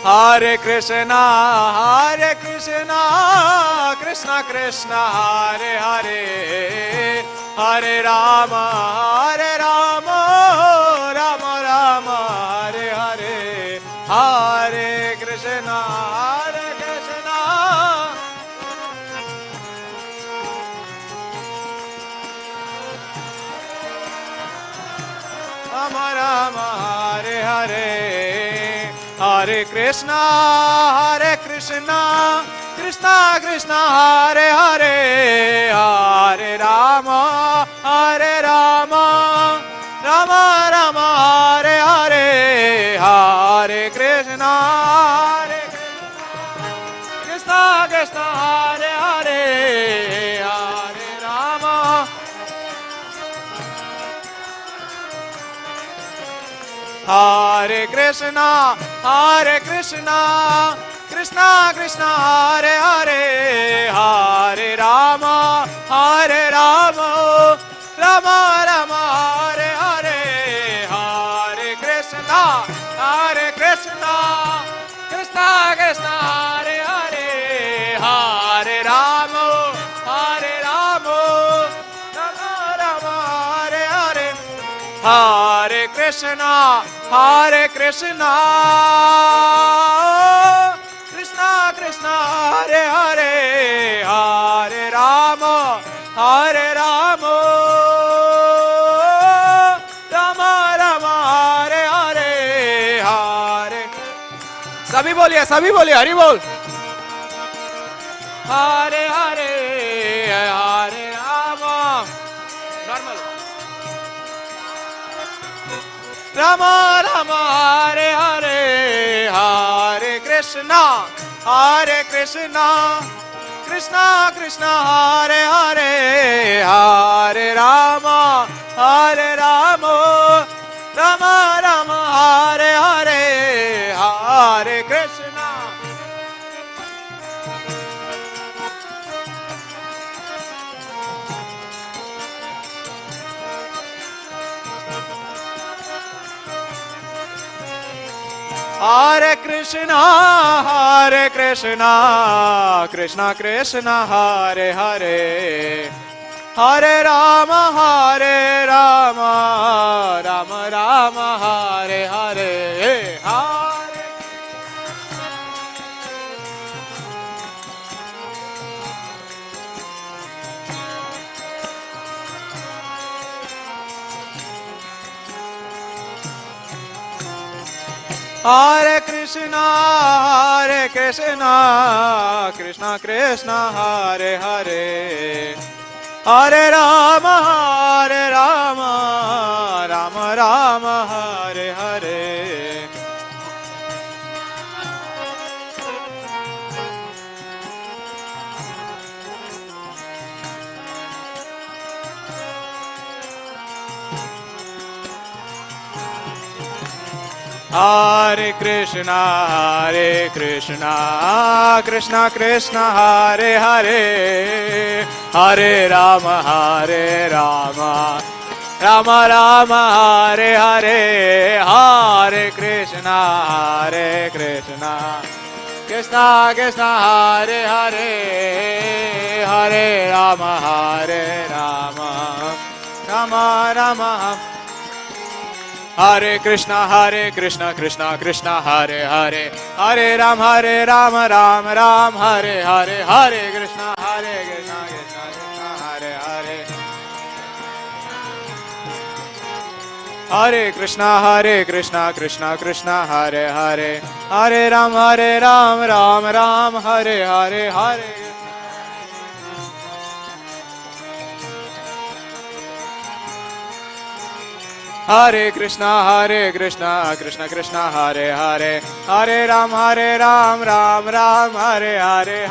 Hare Krishna, Krishna Krishna, Hare Hare, Hare Rama, Rama Rama, Hare Hare, Hare Krishna, Rama Rama, Hare Hare, Hare Krishna, Krishna Krishna, Hare Hare, Hare Rama, Rama Rama, Hare Hare, Hare Krishna, Krishna Krishna, Hare Hare, Hare Rama, Hare Krishna, Krishna Krishna, Hare Hare, Hare Rama, Rama Rama, Hare Hare, Hare Krishna, Krishna Krishna, Hare Hare, Hare Rama, Rama Rama, Hare Hare, Hare Krishna, Krishna Krishna, Hare Hare, Hare Rama, Rama Rama, Hare Hare, Hare. सभी बोलिए, हरि बोल. Hare Hare, Hare Rama, normal. Rama Rama, Hare Hare, Hare Krishna, Krishna Krishna, Hare Hare, Hare Rama, Rama Rama, Hare Hare, Hare Krishna. Hare Krishna, Krishna Krishna, Hare Hare, Hare Rama, Rama Rama, Hare Hare, Hare Krishna, Krishna Krishna, Hare Hare, Hare Rama, Rama Rama, Hare Hare. Hare Krishna, Krishna Krishna, Hare Hare, Hare Rama, Rama Rama, Hare Hare, Hare Krishna, Krishna Krishna, Hare Hare, Hare Rama, Rama Rama. Hare Krishna, Krishna Krishna, Hare Hare, Hare Ram, Ram Ram, Hare Hare, Hare Krishna, Krishna Krishna, Hare Hare, Hare Krishna, Krishna Krishna, Hare Hare, Hare Ram, Ram Ram, Hare Hare, Hare. Hare Krishna, Krishna Krishna, Hare Hare, Hare Ram, Ram Ram, Hare Hare,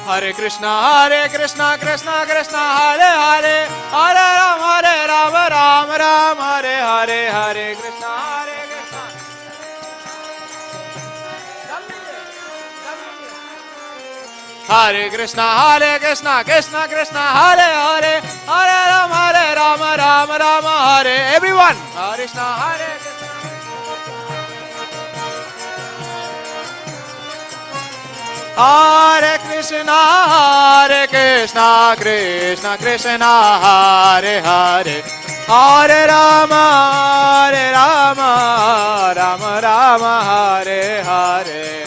Hare Krishna, Hare Krishna, Krishna Krishna, Hare Hare, Hare Ram, Ram Ram, Hare Hare, Hare Krishna, Hare Krishna, Krishna Krishna, Hare Hare, Hare Ram, Ram Rama Rama Hare. Everyone. Hare Krishna Hare Krishna. Hare Krishna Krishna Krishna Hare Hare. Hare Rama Rama Rama Hare Hare.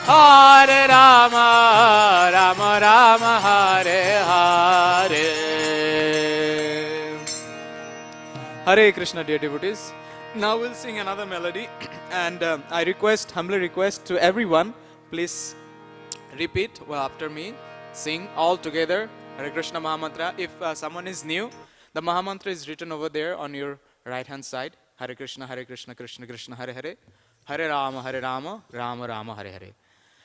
Hare Rama Rama Hare Hare. Hare Krishna, dear devotees. Now we'll sing another melody, and I humbly request to everyone, please repeat after me. Sing all together Hare Krishna Mahamantra. If someone is new, the Mahamantra is written over there on your right hand side. Hare Krishna Krishna Krishna Hare Hare. Hare Rama Rama Rama Hare Hare.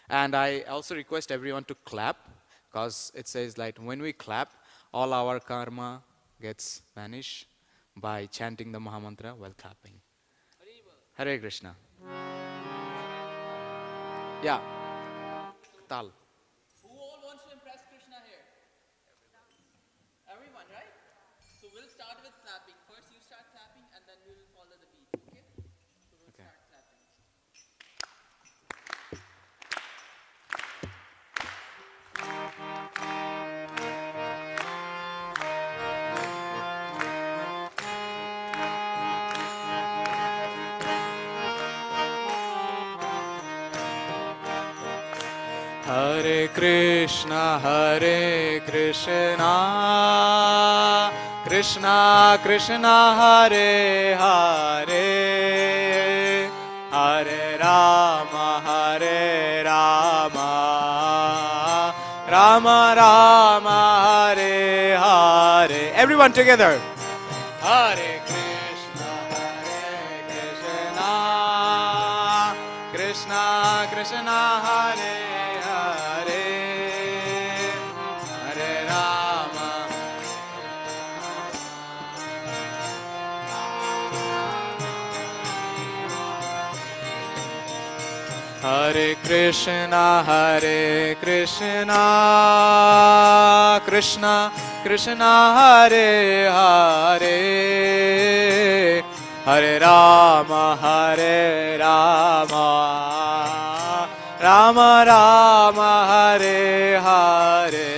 And I also request everyone to clap, because it says like when we clap, all our karma gets vanished by chanting the Mahamantra while clapping. Hare Krishna. Yeah. Tal. Who all wants to impress Krishna here? Everyone, right? So we'll start with clapping. First you start clapping and then we will follow the beat, okay? So we'll start clapping. Hare Krishna Krishna Krishna Hare Hare. Hare Rama Rama Rama Hare Hare. Everyone together. Hare Krishna Krishna Krishna Hare Hare. Hare Rama Hare Krishna Krishna Krishna Hare Hare. Hare Rama Rama Rama Hare Hare.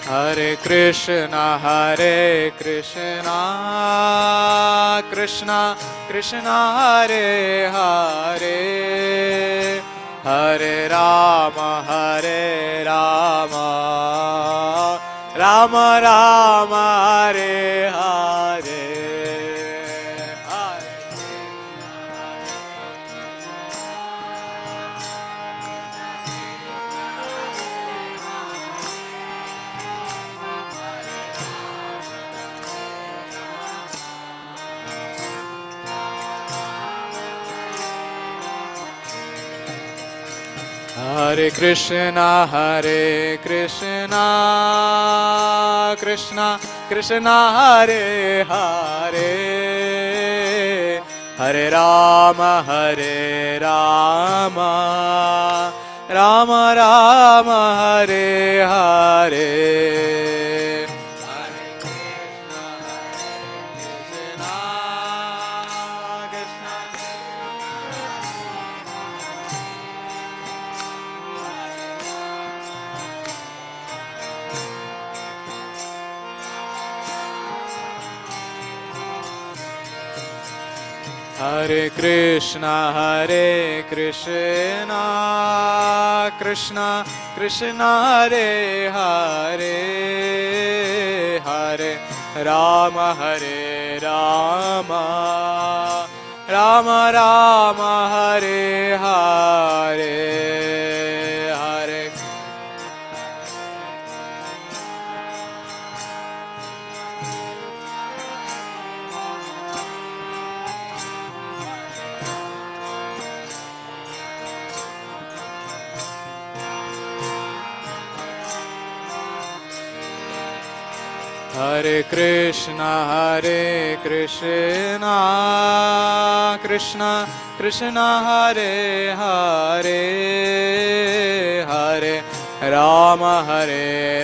Hare Krishna Krishna Krishna Hare Hare. Hare Rama Rama Rama Hare Hare. Hare Krishna Krishna Krishna Hare Hare. Hare Rama Rama Rama Hare Hare. Hare Krishna Krishna Krishna Hare Hare. Hare Rama Rama Rama Hare Hare. Hare Hare Krishna, Krishna Krishna, Hare Hare, Hare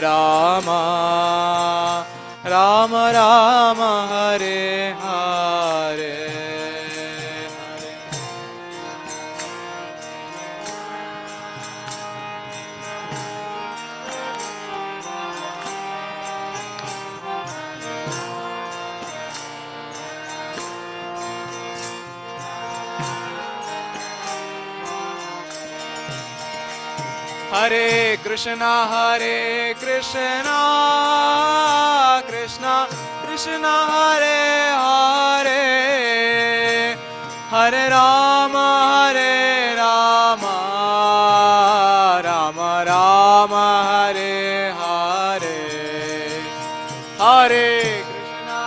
Rama, Rama Rama, Hare Hare. Hare Krishna, Krishna Krishna, Hare Hare, Hare Rama, Rama Rama, Hare Hare, Hare Krishna,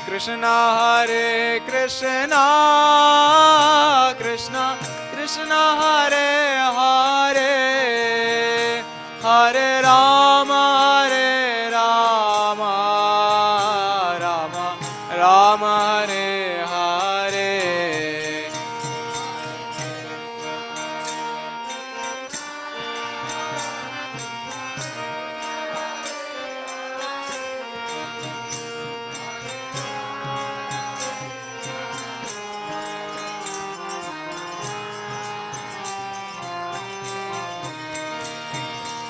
Krishna Hare Krishna, Krishna Krishna, Hare Hare, Hare Rama, Rama Rama, Hare Hare.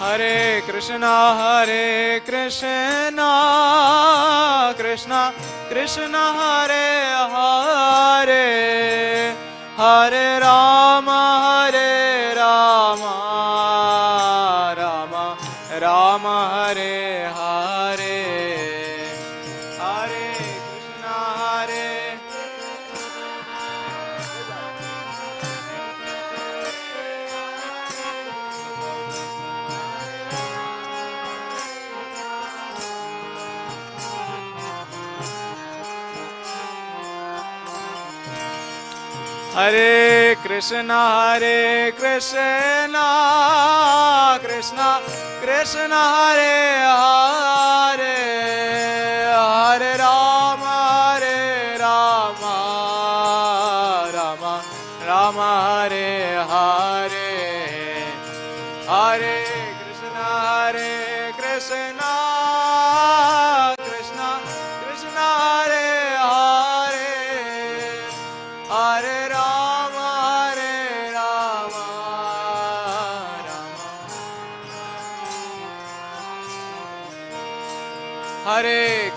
Hare Krishna, Krishna Krishna, Hare Hare, Hare Rama, Rama Hare Hare, Hare Krishna, Hare Krishna, Krishna Hare Hare, Hare Rama, Rama Hare Hare, Hare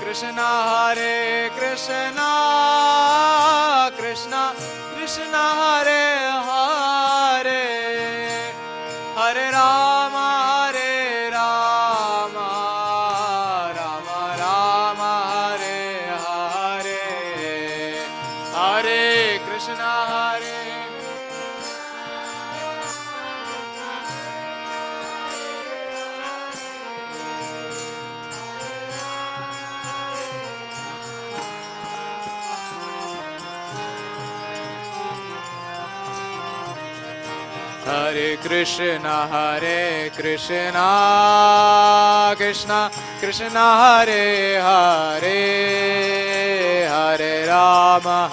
Krishna, Krishna Hare Hare, Hare Rama, Hare Krishna, Krishna Hare Hare, Hare Rama, Rama Hare Hare, Hare Krishna, Hare Krishna, Krishna Hare Hare, Hare Rama,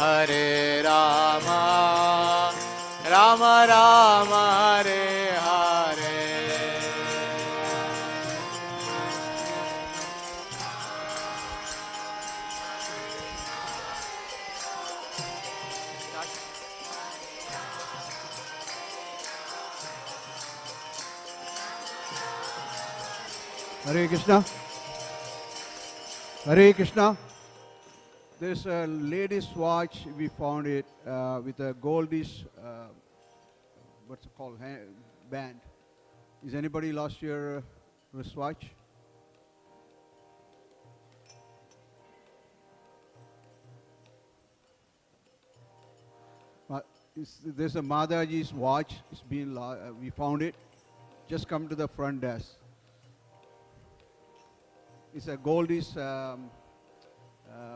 Rama Rama, Hare Hare. Hare Krishna. Hare Krishna. There's a lady's watch. We found it with a goldish, what's it called, band. Is anybody lost your wristwatch? There's a Madaji's watch. It's been we found it. Just come to the front desk. It's a Goldies,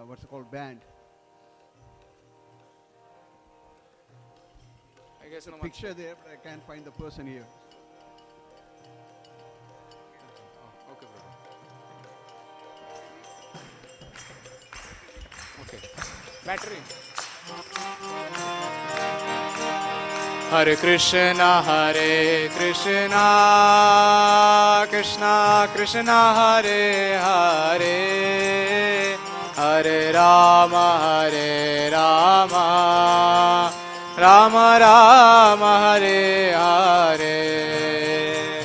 what's it called, band. I guess There's a no much. picture there, but I can't find the person here. Oh, okay, brother. Okay. Battery. Hare Krishna, Krishna Krishna, Hare Hare, Hare Rama, Rama Rama, Hare Hare,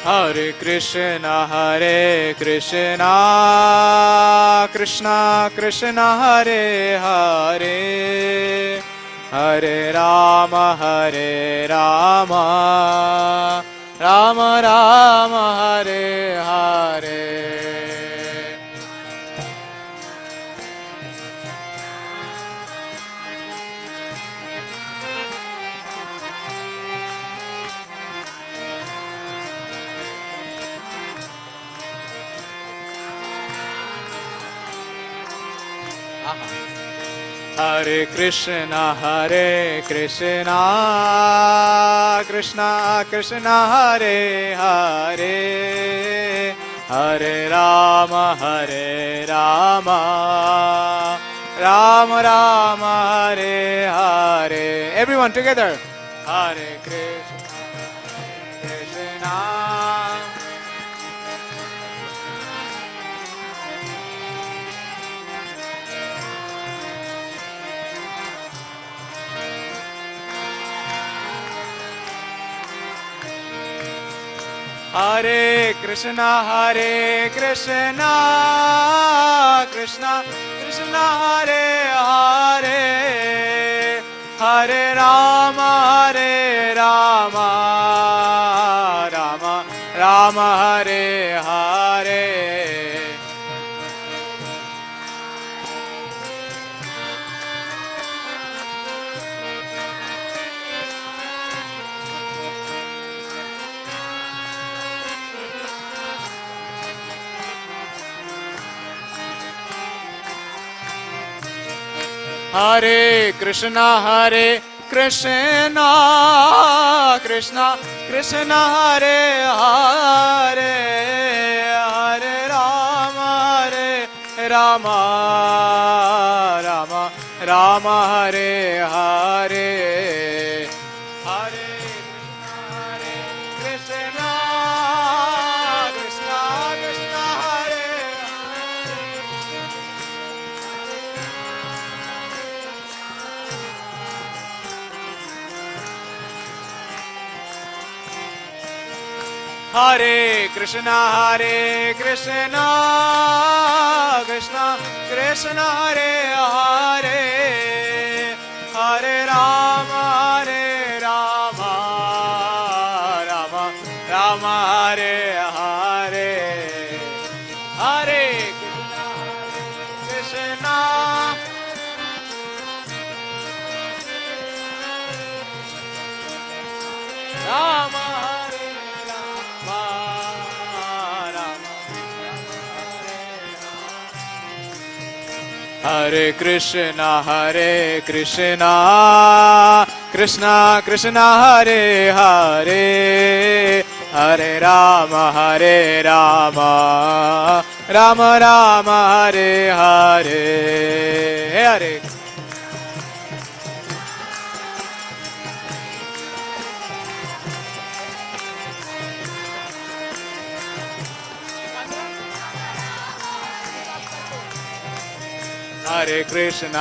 Hare Krishna, Hare Krishna, Krishna Krishna, Hare Hare, Hare Rama, Rama Rama, Hare Hare. Hare Krishna, Krishna Krishna, Hare Hare, Hare Rama, Rama Rama, Hare Hare. Everyone together. Hare Krishna, Krishna. Hare Krishna, Krishna Krishna, Hare Hare, Hare Rama, Rama Rama, Hare Hare. Hare Krishna, Krishna Krishna, Hare Hare, Hare Rama, Rama Hare Hare. Hare Krishna, Krishna Krishna, Hare Hare Krishna, Krishna Krishna, Hare Hare, Hare Rama, Rama Hare Hare. Hare Krishna, Rama Hare Krishna, Krishna Krishna, Hare Hare, Hare Rama, Rama Rama, Hare Hare. Hare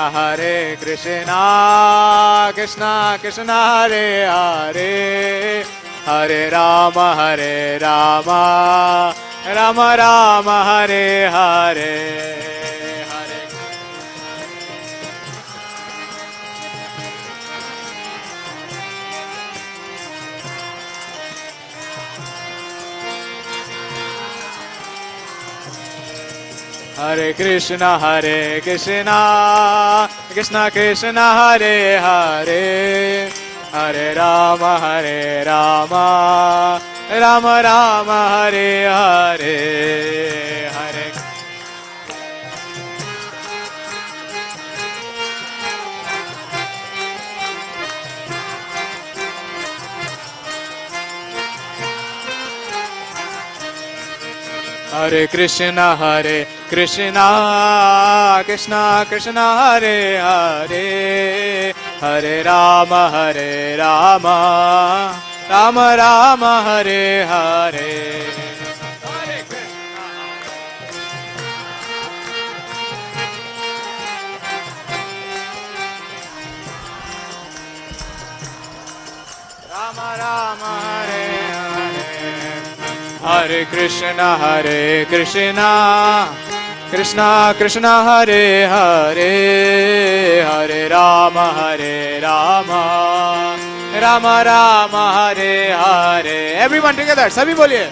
Hare Krishna, Krishna Krishna, Hare Hare, Hare Rama, Rama Rama, Hare Hare. Hare Krishna, Krishna Krishna, Hare Hare, Hare Rama, Rama Rama, Hare Hare, Hare. Hare Krishna, Krishna Krishna, Hare Hare, Hare Rama, Rama Rama, Hare Hare. Hare Krishna, Rama Rama, Hare Hare. Hare Krishna, Krishna Krishna, Hare Hare, Hare Rama, Rama Rama, Hare Hare. Everyone together, sabhi boliye.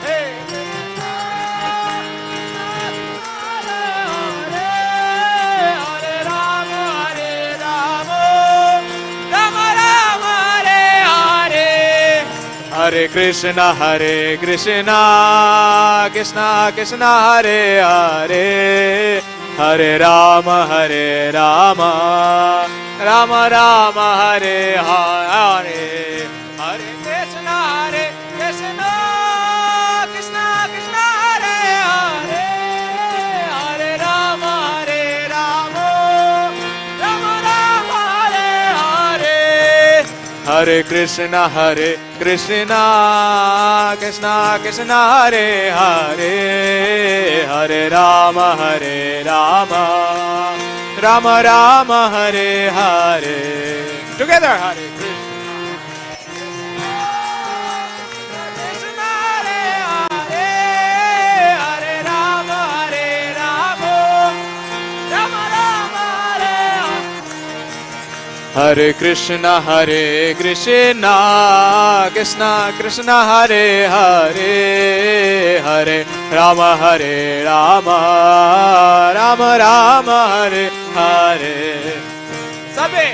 Hey. Hare Rama, Rama Rama, Hare Hare. Hare Krishna, Krishna Krishna, Hare Hare, Hare Rama, Rama Rama, Hare Hare. Hare Krishna, Krishna Krishna, Hare Hare, Hare Rama, Rama Rama, Hare Hare. Hare Krishna, Krishna Krishna, Hare Hare, Hare Rama, Rama Rama, Hare Hare. Together, Hare Krishna, Hare Hare, Hare Rama, Rama Rama, Hare Hare. Hare Krishna, Krishna Krishna, Hare Hare, Hare Rama, Rama Rama, Hare Hare. Sabe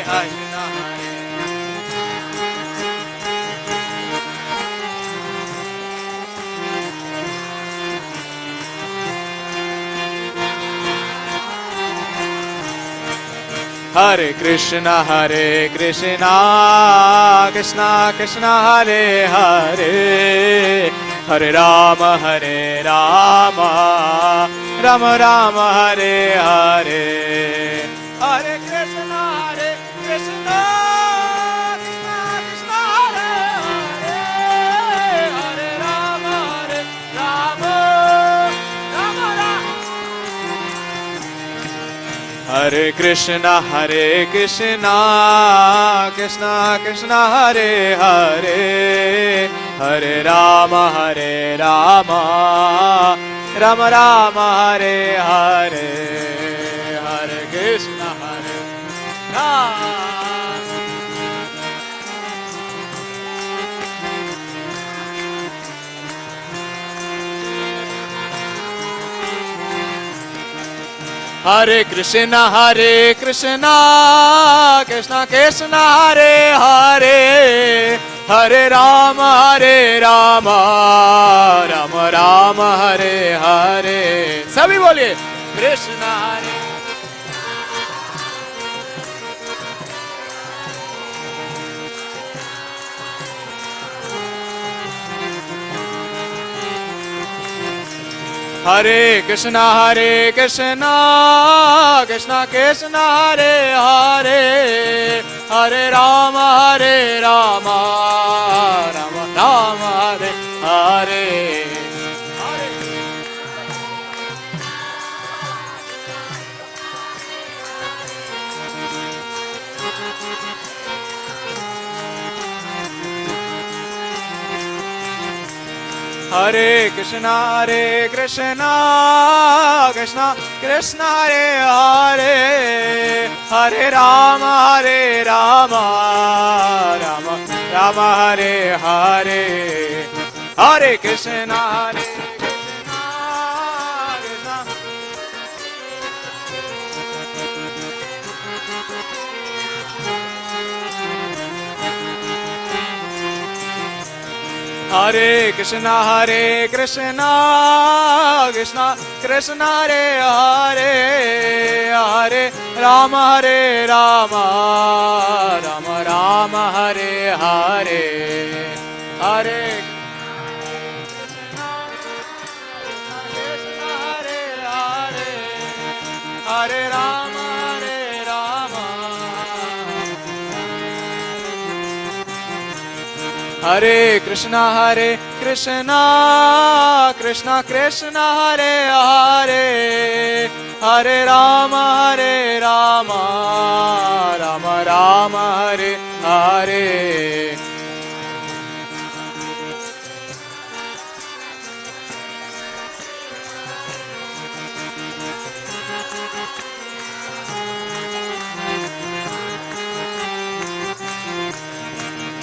Krishna, Hare Krishna, Krishna Krishna, Hare Hare, Hare Rama, Rama Rama, Hare Hare. Hare Krishna, Krishna Krishna, Hare Hare, Hare Rama, Rama Rama. Hare Krishna, Krishna Krishna, Hare Hare, Hare Rama, Rama Rama, Hare Hare. Hare Krishna, Rama. Hare Krishna, Krishna Krishna, Hare Hare, Hare Rama, Rama Rama, Hare Hare. Sabhi boliye Krishna, Hare Krishna, Krishna Krishna, Hare Hare, Hare Rama, Rama Rama, Hare Hare. Hare Krishna, Krishna Krishna, Hare Hare, Hare Rama, Rama Rama, Hare Hare. Hare Krishna, Krishna Hare Krishna Krishna Krishna Hare Hare, Hare Rama Rama Rama Hare Hare, Hare Krishna Hare Hare, Hare Rama Rama, Hare Krishna Krishna Krishna Hare Hare, Hare Rama Rama Rama Hare Hare.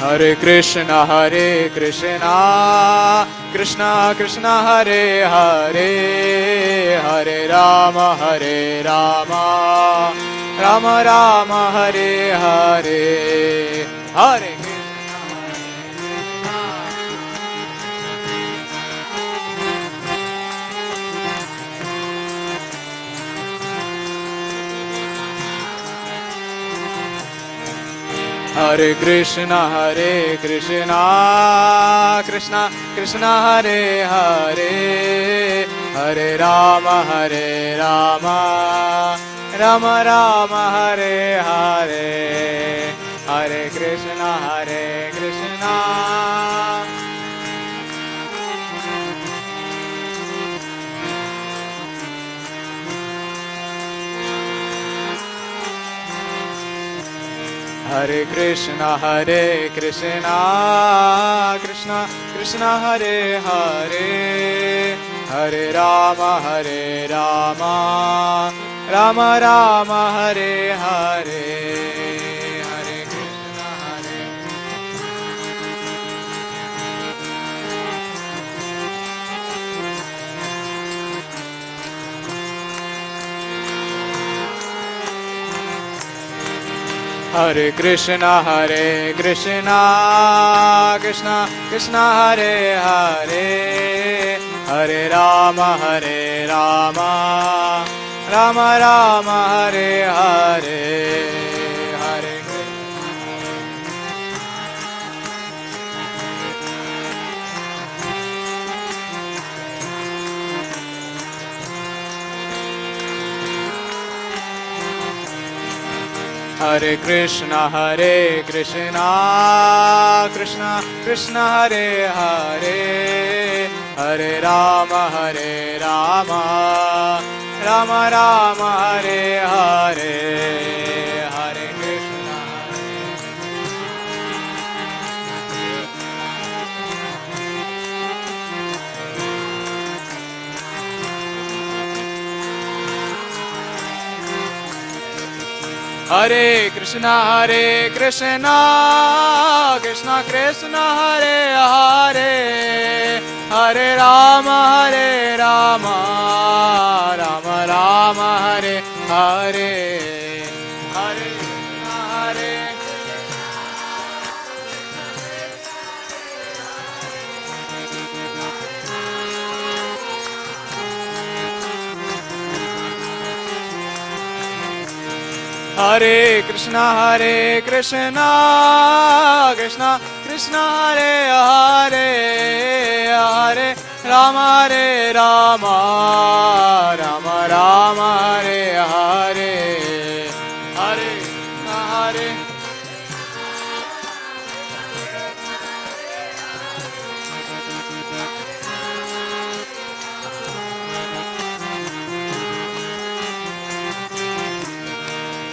Hare Krishna Krishna Krishna Hare Hare, Hare Rama Rama Rama Hare Hare, Hare Hare Krishna Krishna Krishna Hare Hare, Hare Rama Rama Rama Hare Hare, Hare Krishna Hare Krishna Krishna Krishna Hare Hare, Hare Rama Rama Rama Hare Hare, Hare Krishna Hare Krishna Krishna Krishna Hare Hare, Hare Rama Rama Rama Hare Hare, Hare Hare Krishna Krishna Krishna Hare Hare, Hare Rama Rama Rama Hare Hare, Hare Krishna Hare Krishna Krishna Krishna Hare Hare, Hare Rama Rama Rama Hare Hare, Hare Krishna Hare Krishna Krishna Krishna Hare Hare, Hare Rama Rama Rama Hare Hare,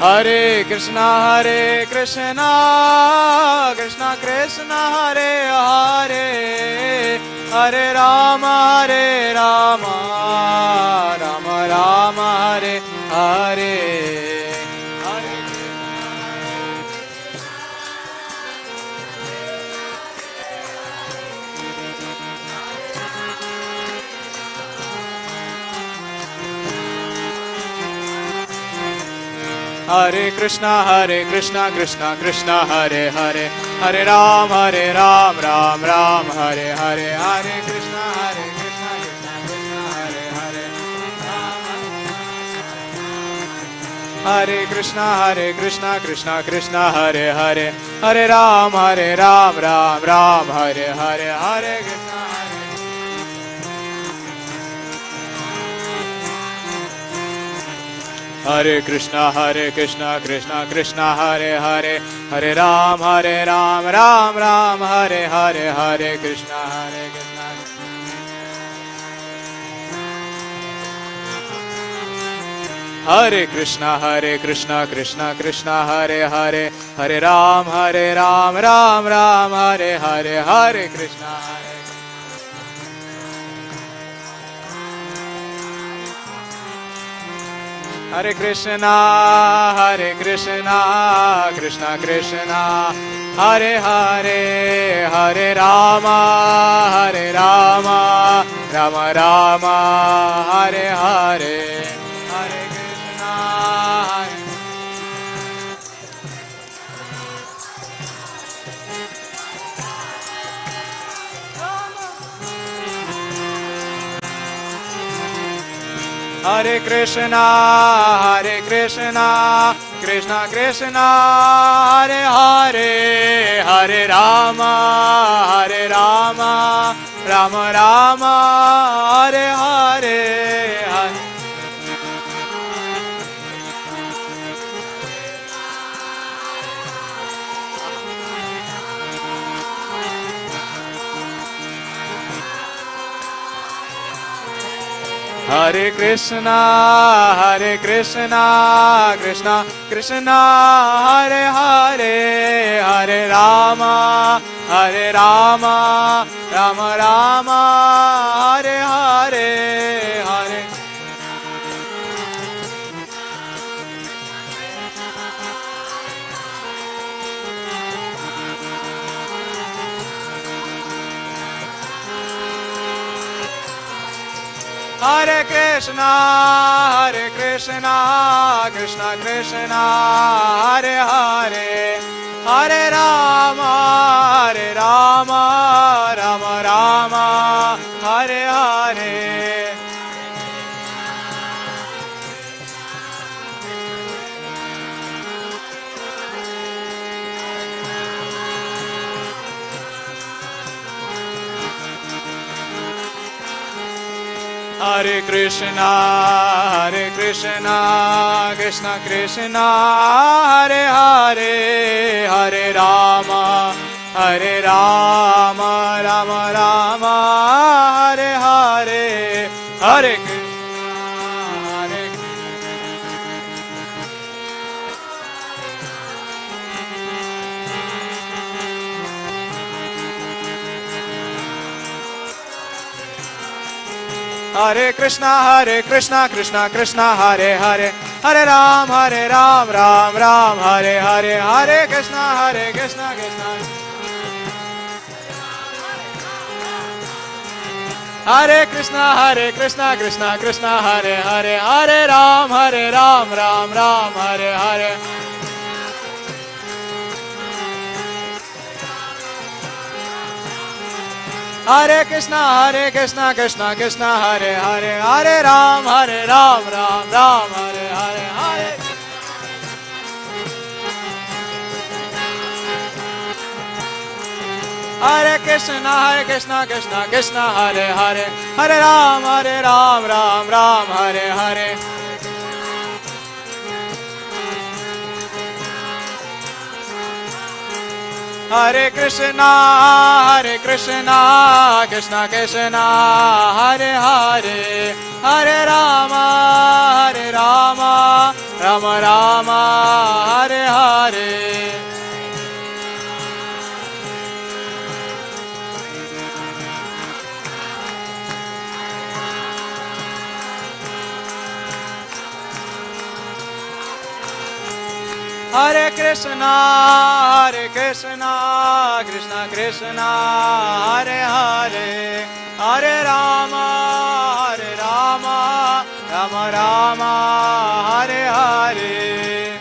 Hare Krishna Hare Krishna Krishna Krishna Hare Hare, Hare Rama Rama Rama Hare Hare, Hare Hare Krishna Krishna Krishna Hare Hare, Hare Ram, Ram Ram, Hare Hare, Hare Krishna, Krishna Krishna, Hare Hare, Hare Krishna, Krishna Krishna, Hare Hare, Hare Ram, Ram Ram, Hare Hare, Hare Krishna, Hare Krishna, Krishna Krishna, Hare Hare, Hare Ram, Ram Ram, Hare Hare, Hare Krishna, Krishna. Hare Krishna, Krishna Krishna, Hare Hare, Hare Ram, Ram Ram, Hare Hare, Hare Krishna, Hare Krishna, Krishna Krishna, Hare Hare, Hare Rama, Rama Rama, Hare Hare, Hare Krishna, Hare Krishna, Krishna Krishna, Hare Hare, Hare Rama, Rama Rama, Hare Hare, Hare. Hare Krishna, Krishna Krishna, Hare Hare, Hare Rama, Rama Rama, Hare Hare, Hare. Hare Krishna, Krishna Krishna, Hare Hare, Hare Rama, Rama Rama, Hare Hare. Hare Krishna, Krishna Krishna, Hare Hare, Hare Rama, Rama Rama, Hare Hare, Hare Krishna, Hare Hare Krishna, Krishna Krishna, Hare Hare, Hare Ram, Ram Ram, Hare Hare, Hare Krishna, Krishna. Hare Krishna, Krishna Krishna, Hare Hare, Hare Ram, Ram Ram, Hare Hare. Hare Krishna, Krishna Krishna, Hare Hare, Hare Ram, Ram Ram, Hare Hare, Hare. Hare Krishna, Krishna Krishna, Hare Hare, Hare Ram, Ram Ram, Hare Hare. Hare Krishna, Krishna Krishna, Hare Hare, Hare Rama, Rama Rama, Hare Hare. Hare Krishna, Krishna Krishna, Hare Hare, Hare Rama, Rama Rama, Hare Hare.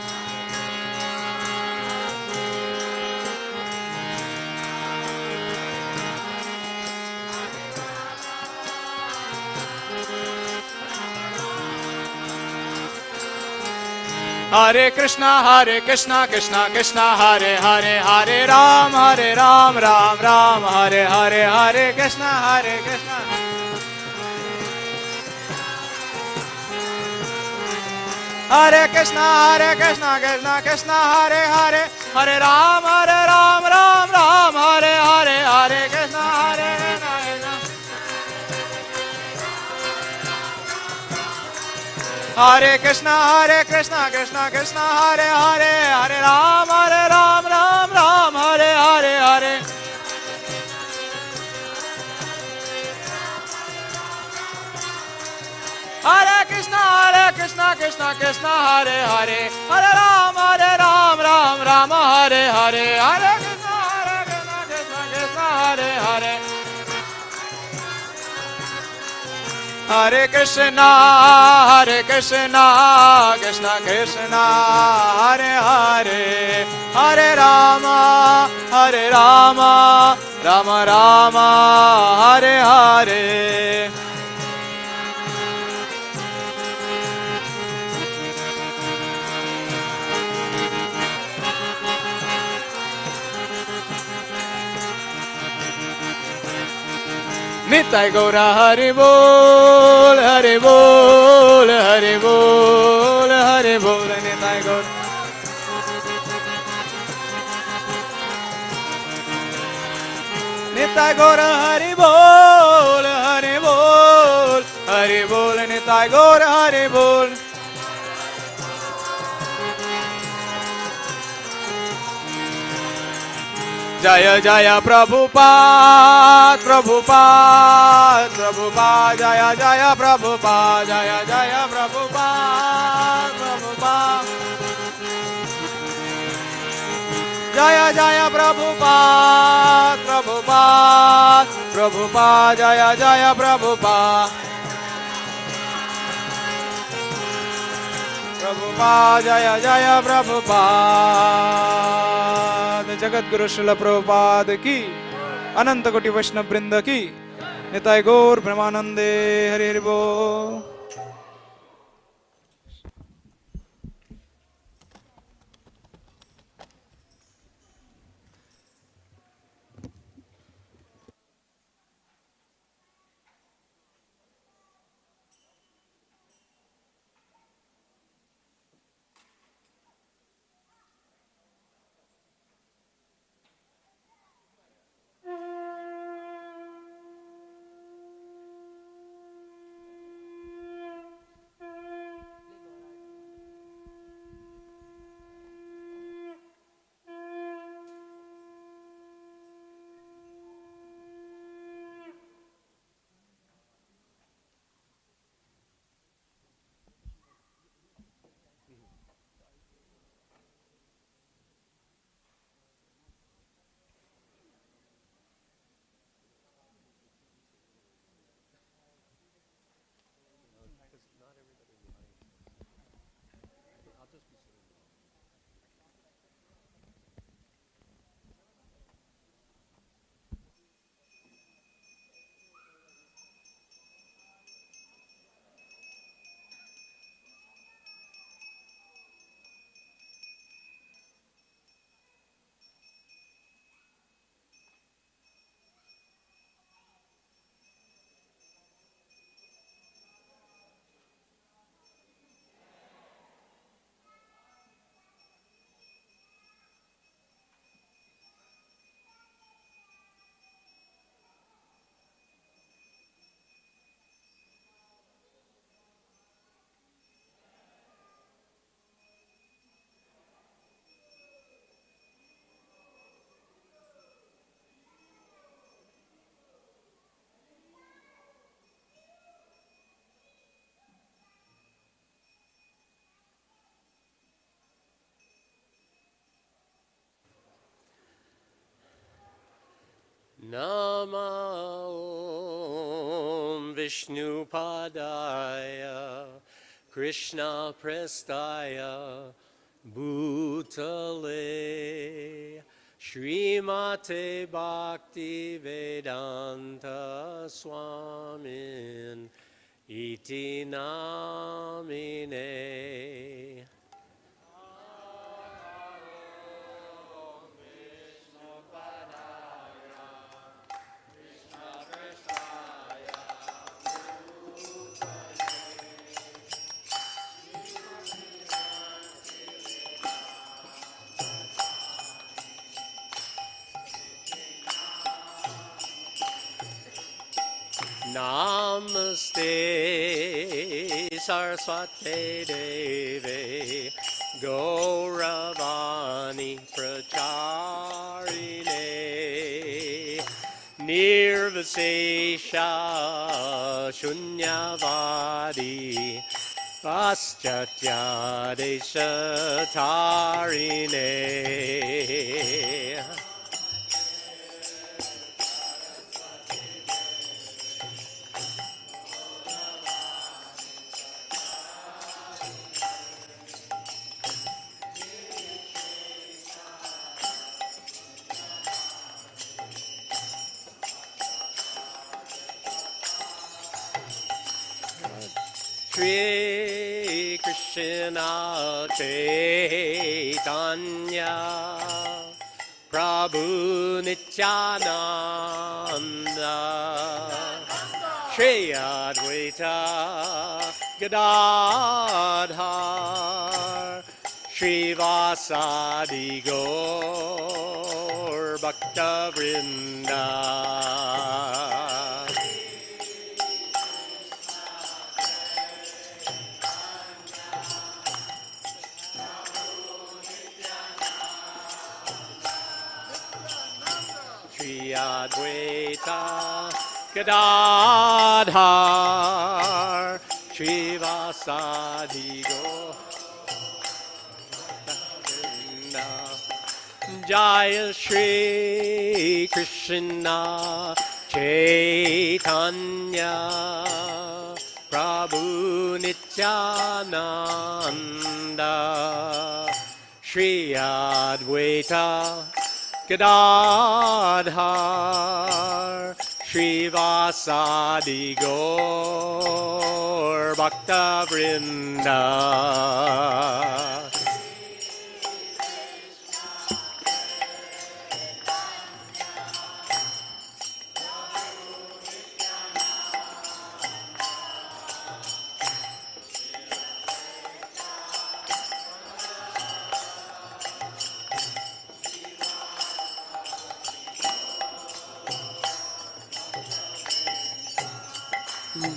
Hare Krishna Krishna Krishna Hare Hare Hare Ram Ram Ram Hare Hare Hare Krishna Hare Krishna Krishna Krishna Hare Hare Hare Ram Ram Hare Hare Hare Krishna Hare Krishna Krishna Hare Hare Hare Ram Ram Hare Hare Hare Hare Krishna Krishna Hare Hare Hare Ram Ram Hare Hare Hare Krishna Hare Hare Hare Krishna Krishna Krishna Hare Hare Hare Rama Rama Rama Hare Hare Nitai Gaura Hari Bol, Hari Bol, Hari Bol, Hari Bol, Nitai Gaura. Nitai Gaura Hari Bol, Hari Bol, Hari Bol, Nitai Gaura Hari Bol. Jaya Jaya Prabhupada, Prabhupada, Prabhupada, Jaya Jaya Prabhupada, Jaya Jaya Prabhupada, Prabhupada. Jaya Jaya Prabhupada, Prabhupada, Prabhupada, Jaya Jaya Prabhupada. Prabhupada, Jaya Jaya Prabhupada. Jagat Guru Srila Prabhupada ki, Ananta Koti Vaishnava Brinda ki, Nitai Gaur Premanande, Hari Hari Bol. Nama Om Vishnu Padaya Krishna Prestaya Bhutale Srimate Bhakti Vedanta Swamin Iti Namine Namaste Saraswate Deve Gauravani Pracharine Nirvasesha Shunyavadi Paschatya Deshatarine Shri Krishna Chaitanya Prabhu Nityananda Shri Advaita Gadadhar Shri Vasadi Gaur Bhakta Vrinda Advaita Gadadhar Srivasadi Govinda Jaya Shri Krishna Chaitanya Prabhu Nityananda Shri Advaita Gadadhar Srivasadi Gaur Bhakta Vrinda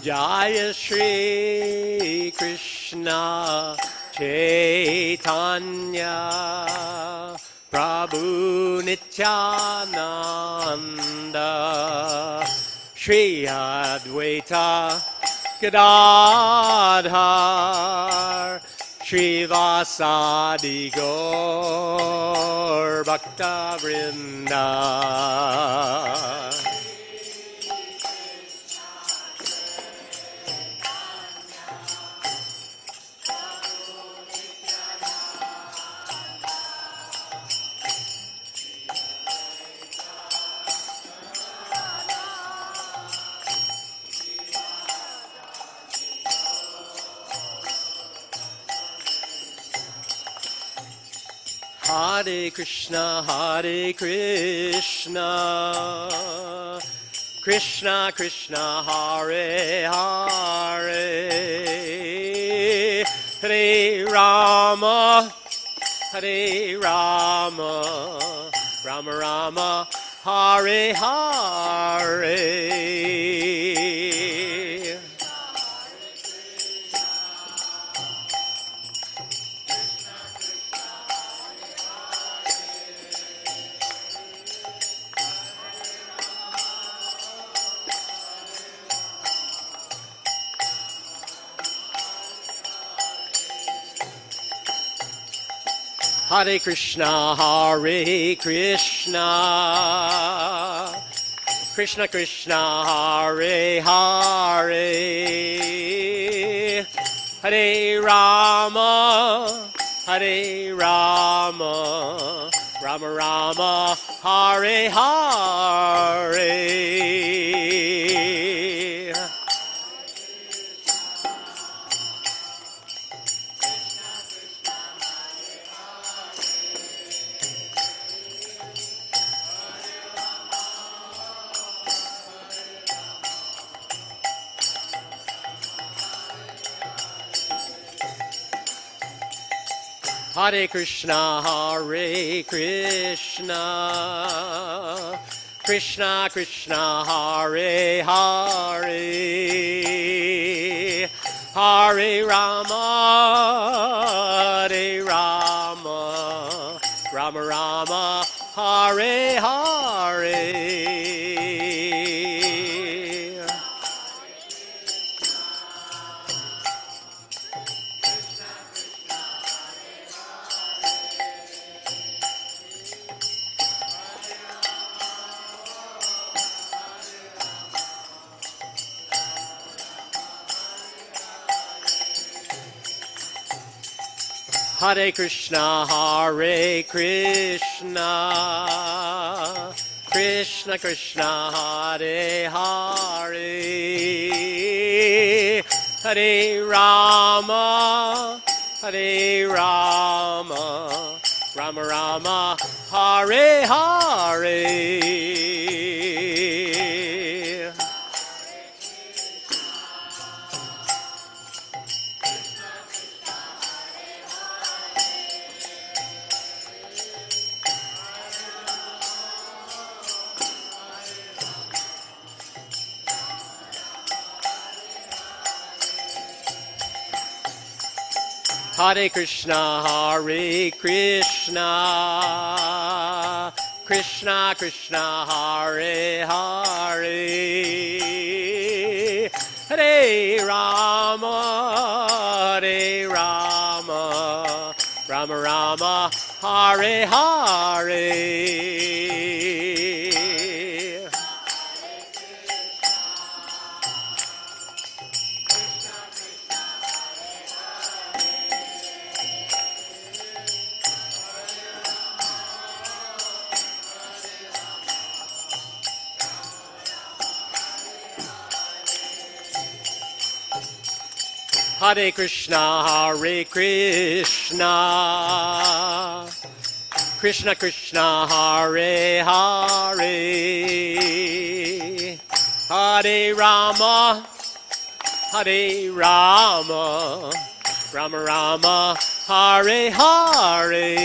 Jaya Shri Krishna Chaitanya Prabhu Nityananda Shri Advaita Gadadhar Srivasadi Gaur Bhakta Vrinda Hare Krishna, Krishna Krishna, Hare Hare, Hare Rama, Hare Rama, Rama Rama, Hare Hare. Hare Krishna, Krishna Krishna, Hare Hare, Hare Rama, Hare Rama, Rama Rama, Hare Hare. Hare Krishna, Krishna Krishna Hare Hare, Hare Rama Hare Rama, Rama Rama Hare Hare. Hare Krishna, Hare Krishna, Krishna Krishna, Hare Hare, Hare Rama, Hare Rama, Rama Rama, Hare Hare. Hare Krishna, Hare Krishna, Krishna Krishna, Hare Hare, Hare Rama, Hare Rama, Rama Rama, Hare Hare. Hare Krishna, Hare Krishna, Krishna Krishna, Hare Hare, Hare Rama, Hare Rama, Rama Rama, Hare Hare.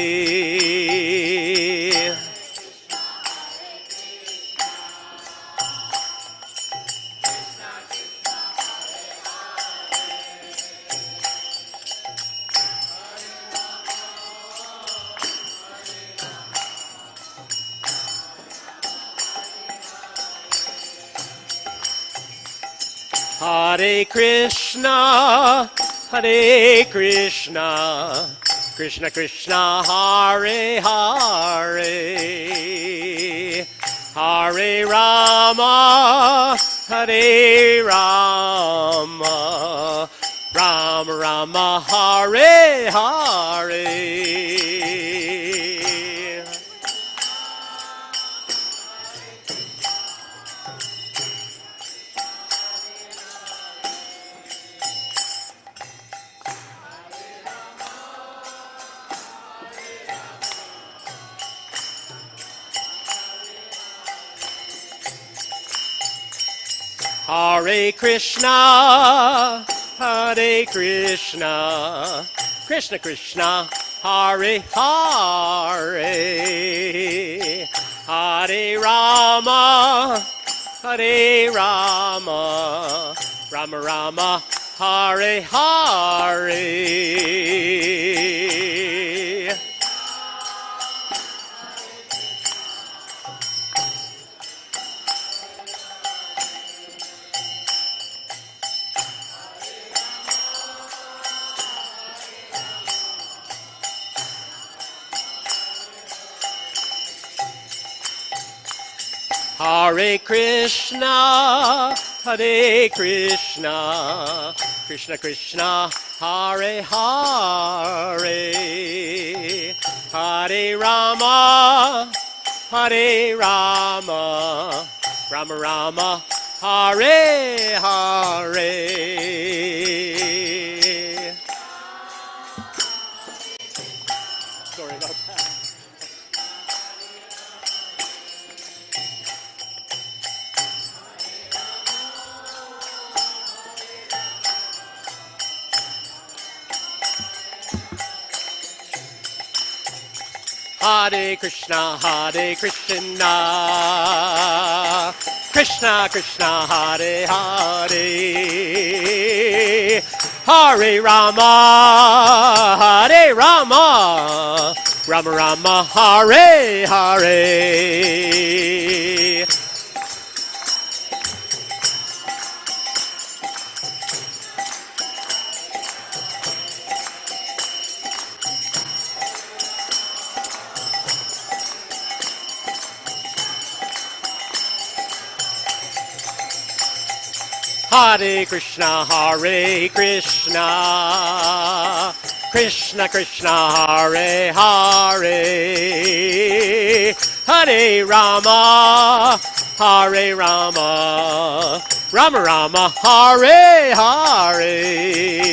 Hare Krishna, Hare Krishna, Krishna Krishna, Hare Hare, Hare Rama, Hare Rama, Rama Rama, Hare Hare. Hare Krishna, Hare Krishna, Krishna Krishna, Hare Hare, Hare Rama, Hare Rama, Rama Rama, Hare Hare. Hare Krishna, Hare Krishna, Krishna Krishna, Hare Hare, Hare Rama, Hare Rama, Rama Rama, Hare Hare. Sorry about that. Hare Krishna, Krishna Krishna, Hare Hare, Hare Rama, Rama Rama, Hare Hare. Hare Krishna, Krishna Krishna, Hare Hare, Hare Rama, Rama Rama, Hare Hare.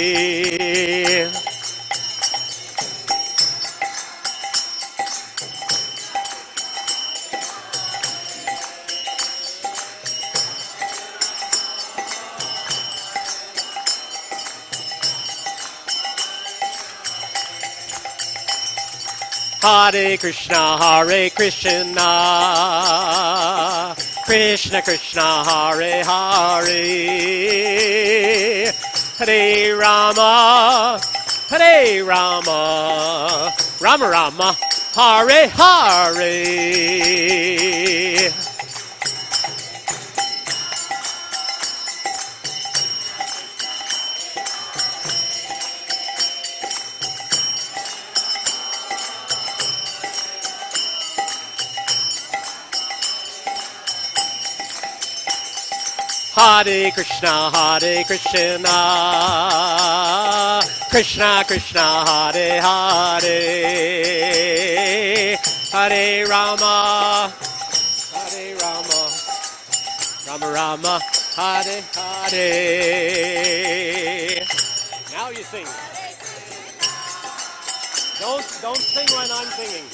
Hare Krishna, Krishna Krishna, Hare Hare, Hare Rama, Rama Rama, Hare Hare. Hare Krishna, Krishna Krishna, Hare Hare, Hare Rama, Rama Rama, Hare Hare. Now you sing. Don't sing when I'm singing.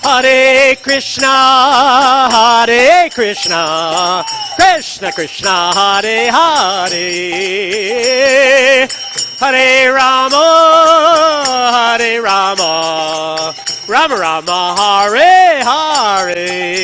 Hare Krishna, Krishna Krishna, Hare Hare, Hare Rama, Rama Rama, Hare Hare.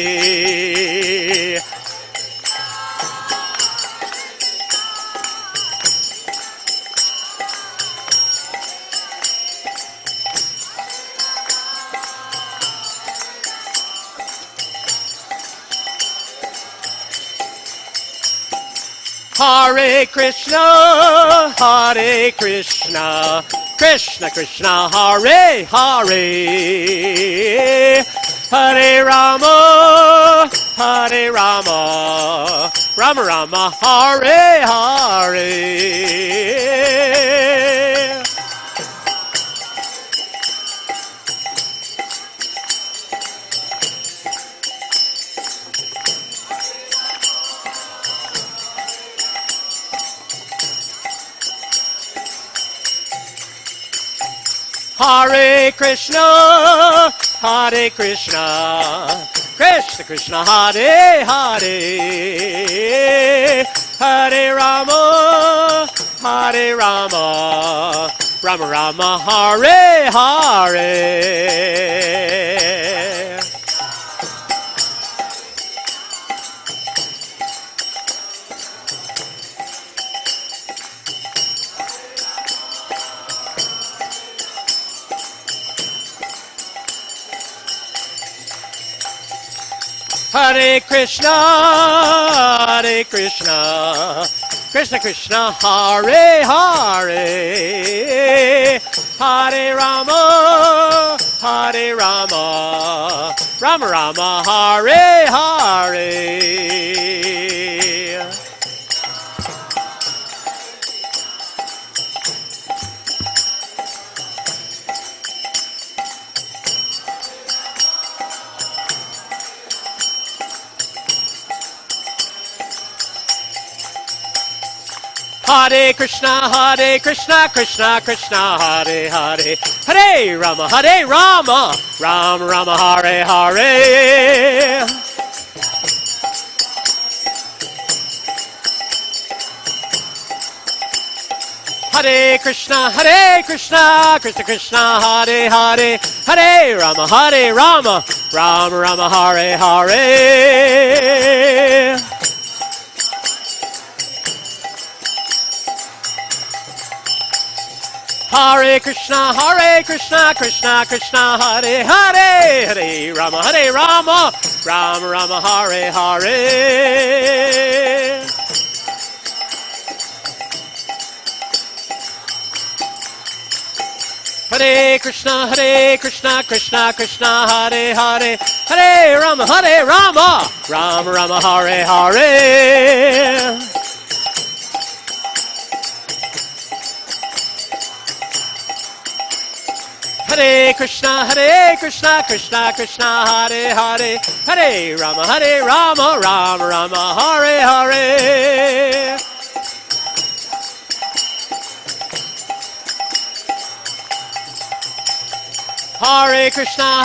Hare Krishna, Krishna Krishna, Hare Hare, Hare Rama, Rama Rama, Hare Hare. Hare Krishna, Krishna Krishna, Hare Hare, Hare Rama, Rama Rama, Hare Hare. Hare Krishna, Krishna Krishna, Hare Hare, Hare Rama, Rama Rama, Hare Hare. Hare Krishna, Krishna Krishna, Hare Hare, Hare Rama, Rama Rama, Hare Hare. Hare Krishna, Krishna Krishna, Hare Hare, Hare Rama, Rama Rama, Hare Hare. Hare Krishna, Krishna Krishna, Hare Hare, Hare Rama, Rama Rama, Hare Hare. Hare Krishna, Krishna Krishna, Hare Hare, Hare Rama, Rama Rama, Hare Hare. Hare Krishna, Krishna Krishna, Hare Hare, Hare Rama, Rama Rama, Hare Hare. Hare Krishna,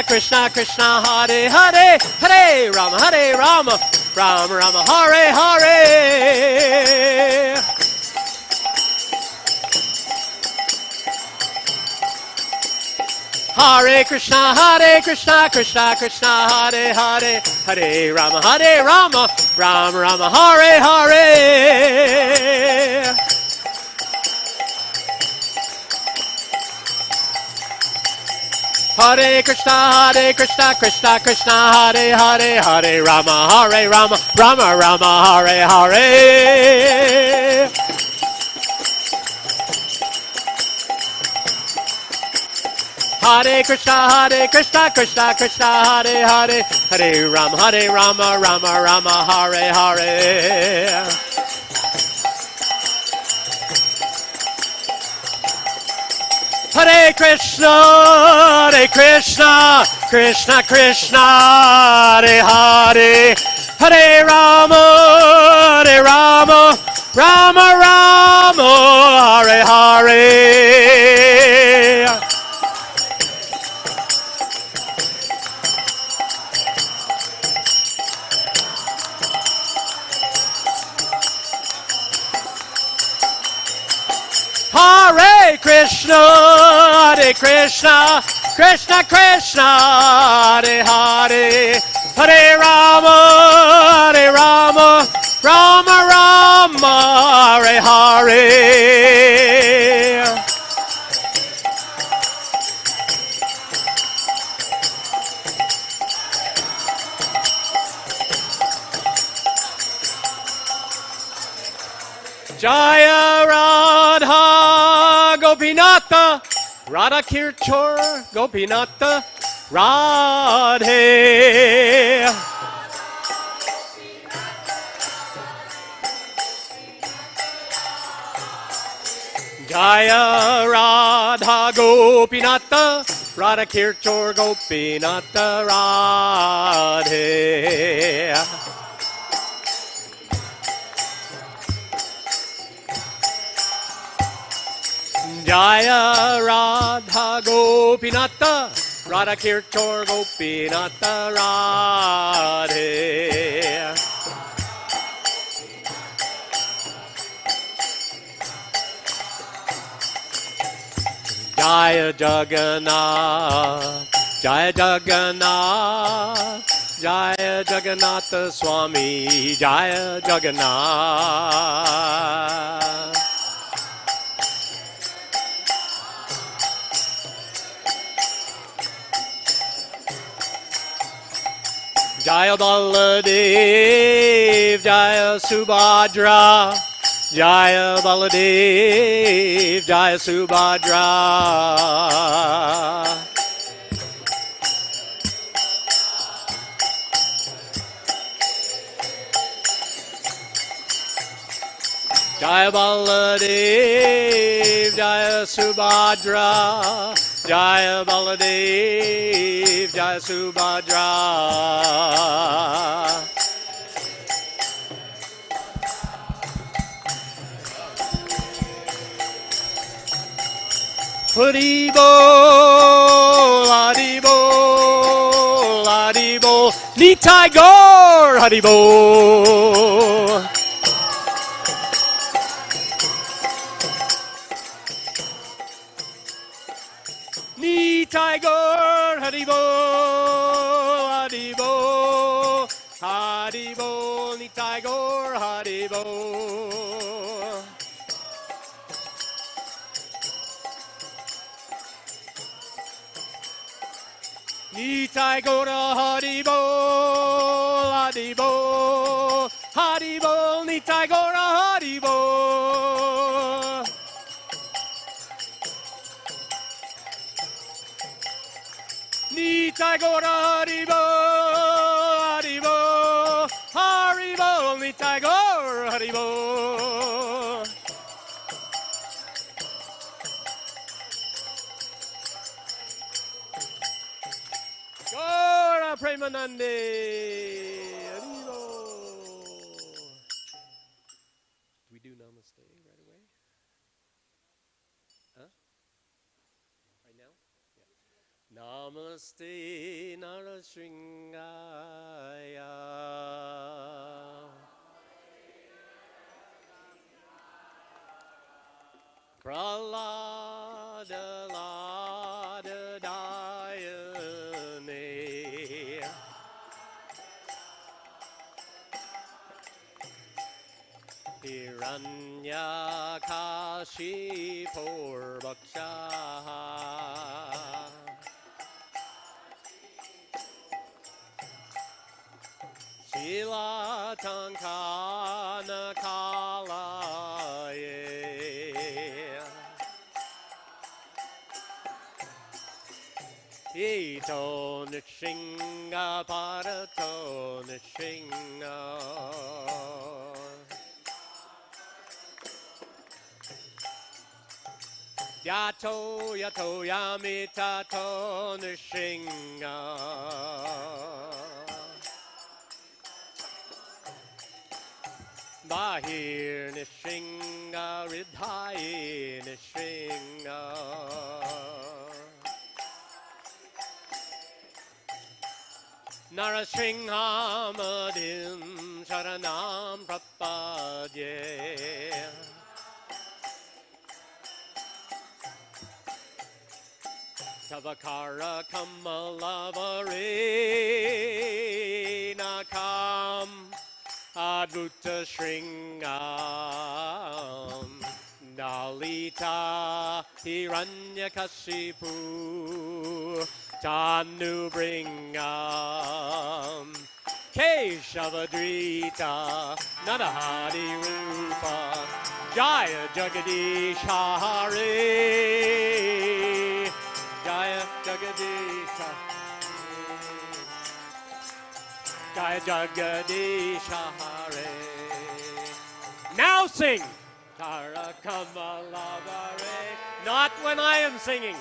Krishna Krishna, Hare Hare, Hare Rama, Rama Rama, Hare Hare. Hare Krishna, Krishna Krishna, Hare Hare, Hare Rama, Rama Rama, Hare Hare. Hare Krishna, Krishna Krishna, Hare Hare, Hare Rama, Rama Rama, Hare Hare. Hare Krishna, Krishna Krishna, Hare Hare, Hare Rama, Rama Rama, Hare Hare. Hare Krishna, Krishna Krishna, Hare Hare, Hare Rama, Rama Rama, Hare Hare. Hare Krishna, Krishna Krishna, Hare Hare, Hare Rama, Rama Rama, Hare Hare. Jaya Radha Gopinatha, Radha Kirchor Gopinatha, Radhe. Jaya Radha Gopinatha, Radha Kirchor Gopinatha, Radhe. Jaya Radha Gopinatha, Radha Kirchor Gopinatha, Radhe. Jaya Jagannath, Jaya Jagannath, Jaya Jagannatha Swami, Jaya Jagannath. Jaya Baladev, Jaya Subhadra, Jaya Baladev, Jaya Subhadra. Jaya Baladev, Jaya Subhadra, Jaya Baladev, Jaya Subhadra. Haribol, Haribol, Haribol, Nitai Gaur, Haribol. Nitai Gaur Haribol, Haribol, Haribol, Nitai Gaur Haribol. Nitai Gaur Haribol, Haribol, Haribol, Nitai Gaur Haribol. Nitai Gaur Haribol, Haribol, Haribol, Nitai Gaur Haribol. Gaura Premanande. Haribol. Do we do namaste right away? Huh? Right now? Yeah. Namaste Narasingaya. Pralada Lada Dayane. Hiranyakashipur Bhaksha. Shila Tankana Kalaye. Ito Nishinga Parato Nishinga. Yato Yato Yamitato Nishinga. Bahir Nishinga Ridhai Nishinga. Narasinghamadin Sharanam Prapadye. Tavakara Kamalavari Nakam Advuta Shringam Dalita Hiranyakashipu Tanu Bringam Keshavadrita Nadahadi Rupa Jaya Jagadish Hare Jaya Jagadish Jaya Jagadish Hare. Now sing Tarakamalavare. Not when I am singing.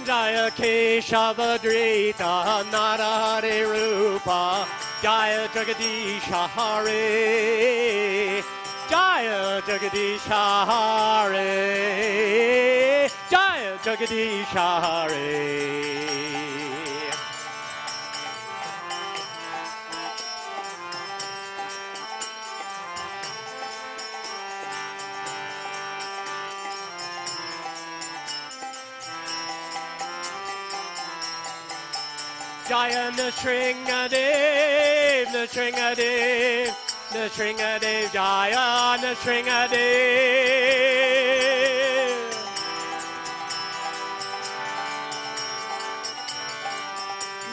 Jaya Keshavadrita Narahari Rupa Jaya Jagadisha Hare Jaya Jagadisha Hare Jaya Jagadisha Hare. Jaya Nashringadev, Nashringadev, Nashringadev, Jaya Nashringadev.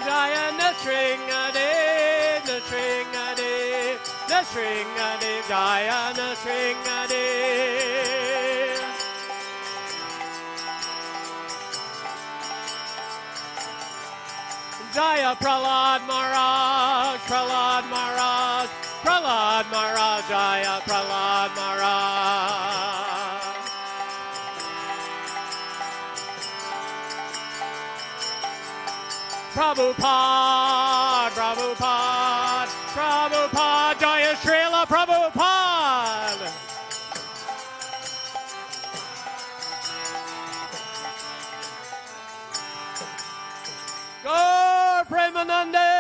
Jaya Nashringadev, Nashringadev, Nashringadev, Jaya Nashringadev. Jaya Prahlad Maharaj, Prahlad Maharaj, Prahlad Maharaj, Jaya Prahlad Maharaj. Prabhupada, Prabhupada, Prabhupada, Jaya Srila Prabhupada. Gaur Premanande.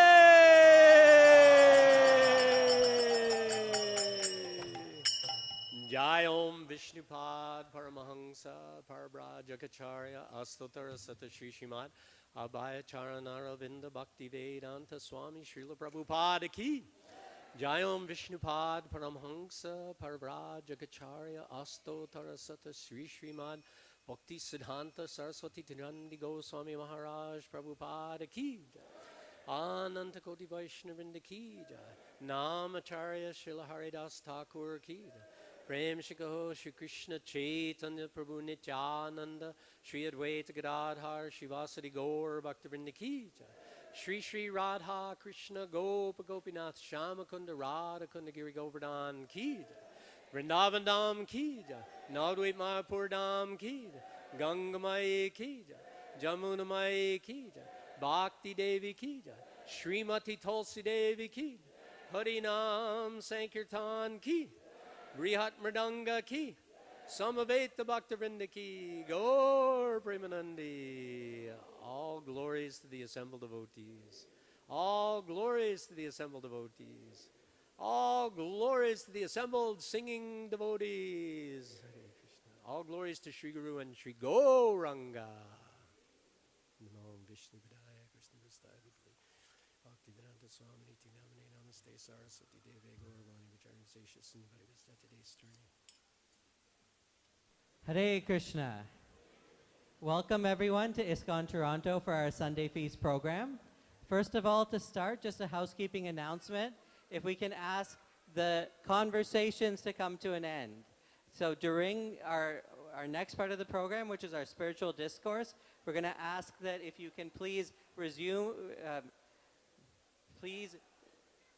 Jai Om Vishnupad Paramahansa Parabrajacharya Astotara Sata Shri Srimad Abhaya Charanaravinda Bhakti Vedanta Swami Srila Prabhupada Ki. Jai Om Vishnupad Paramahansa Parabrajacharya Astotara Sata Shri Srimad Bhakti Siddhanta Saraswati Tirandi Goswami Maharaj Prabhupada Ki. Ananta Koti Vaishnavinda Ki. Namacharya Srila Haridas Thakur Ki. Prem Shikaho Shri Krishna Chaitanya Prabhu Nityananda Shri Advaita Gadadhar Shivasadi Gaur Bhaktivinoda Ki Jai. Shri Shri Radha Krishna Gopa Gopinath Shamakunda Radha Kunda Giri Govardhan Ki Jai. Vrindavan Dham Ki Jai. Navadvip Mayapur Dham Ki Jai. Gangamai Ki Jai. Jamuna Mai Ki Jai. Bhakti Devi Ki Jai. Srimati Tulsi Devi Ki Jai. Harinam Sankirtan Ki. Brihat Mridanga Ki. Samaveta Bhaktivinoda Ki. Gaur Premanandi. All glories to the assembled devotees. All glories to the assembled devotees. All glories to the assembled singing devotees. Hare Krishna. All glories to Sri Guru and Sri Gauranga. Namo Vishnu Padaya Krishna Vistaya Bhutale Bhaktivedanta Swami Niti Namane Namaste Saraswati Deve Gauravani Vicharan Sesha Sundari Vista today's journey. Hare Krishna. Welcome everyone to ISKCON Toronto for our Sunday Feast program. First of all, to start, just a housekeeping announcement. If we can ask the conversations to come to an end. So during our next part of the program, which is our spiritual discourse, we're going to ask that if you can please resume, please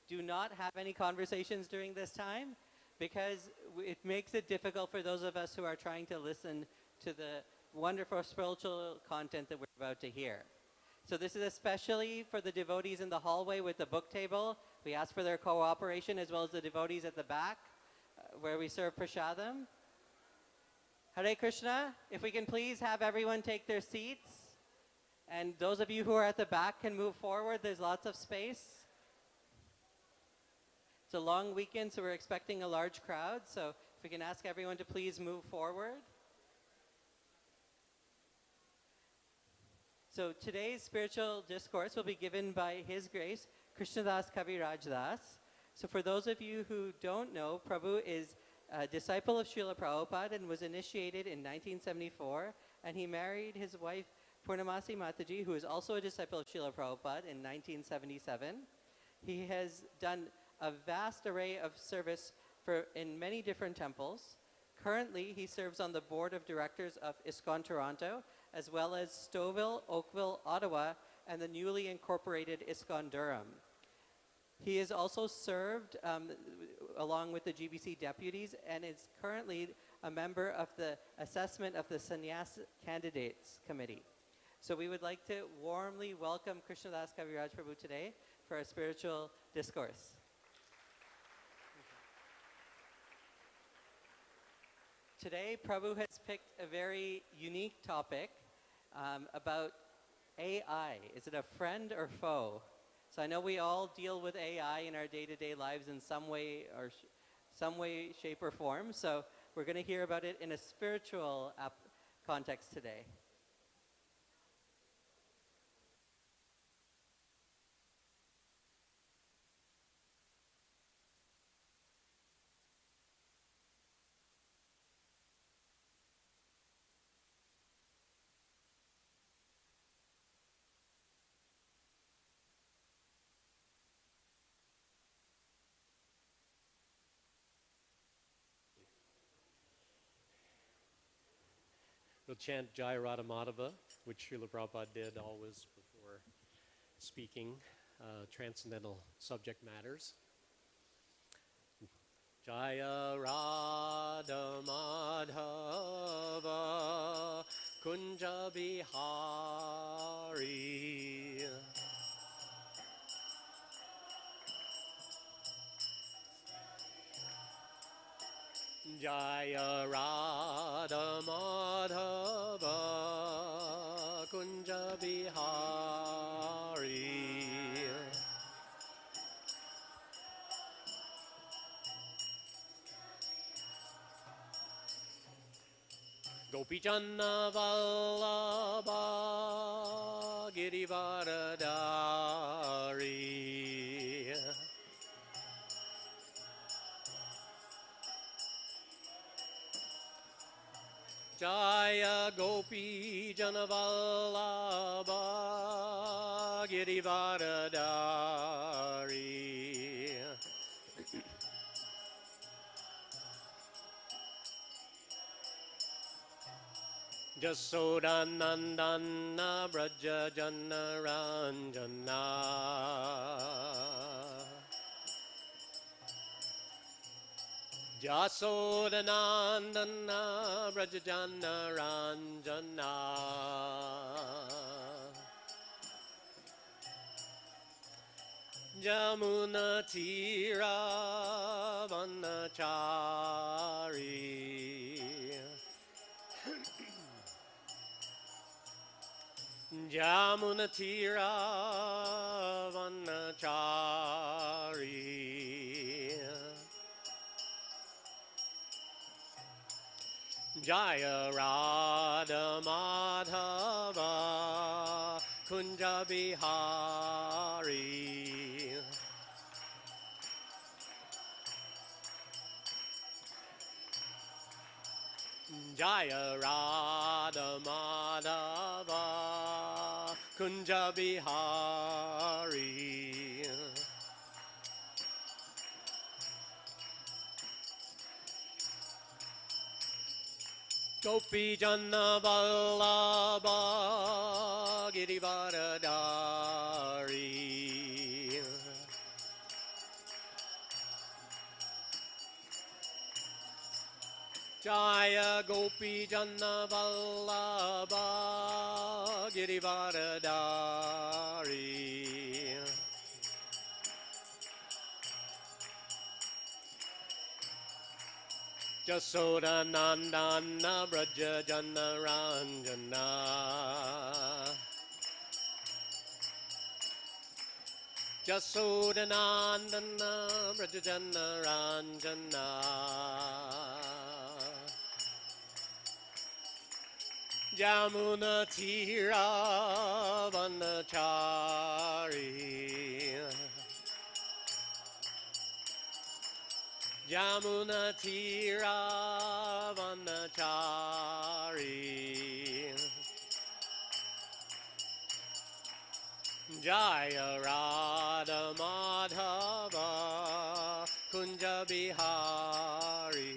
do not have any conversations during this time, because it makes it difficult for those of us who are trying to listen to the wonderful spiritual content that we're about to hear. So this is especially for the devotees in the hallway with the book table. We ask for their cooperation, as well as the devotees at the back where we serve prasadam. Hare Krishna. If we can please have everyone take their seats. And those of you who are at the back can move forward. There's lots of space. It's a long weekend, so we're expecting a large crowd. So if we can ask everyone to please move forward. So today's spiritual discourse will be given by His Grace, Krishnadas Kaviraj Das. So for those of you who don't know, Prabhu is a disciple of Srila Prabhupada and was initiated in 1974. And he married his wife, Purnamasi Mataji, who is also a disciple of Srila Prabhupada, in 1977. He has done a vast array of service in many different temples. Currently, he serves on the board of directors of ISKCON Toronto, as well as Stouffville, Oakville, Ottawa, and the newly incorporated ISKCON Durham. He has also served along with the GBC deputies and is currently a member of the assessment of the Sannyas Candidates Committee. So we would like to warmly welcome Krishnadas Kaviraj Prabhu today for our spiritual discourse. Today, Prabhu has picked a very unique topic about AI. Is it a friend or foe? So I know we all deal with AI in our day-to-day lives in some way, shape, or form. So we're going to hear about it in a spiritual context today. We'll chant Jai Radha Madhava, which Srila Prabhupada did always before speaking transcendental subject matters. Jaya Radha Madhava Kunja Bihari Jaya Radha Madhava Kunja Bihari. Gopi Channa Vallabha Girivaradari. Jaya Gopi Jana Vallabha Girivaradari. Jasodanandana Braja Jana Ranjana. Jasodanandana Braja Jana Ranjana. Jamuna Tira Vanachari. Jamuna Tira Vanachari. Jaya Radha Madhava Kunja Bihari. Jaya Radha Madhava Kunja Bihari. Gopi Jana Vallabha Girivaradari. Jaya Gopi Jana Vallabha Girivaradari. Jasodanandana Braja Jana Ranjana. Jasodanandana Braja Jana Ranjana. Jamuna Tira Vanachari. Jamuna Tira Vanachari. Jaya Radha Madhava Kunja Bihari.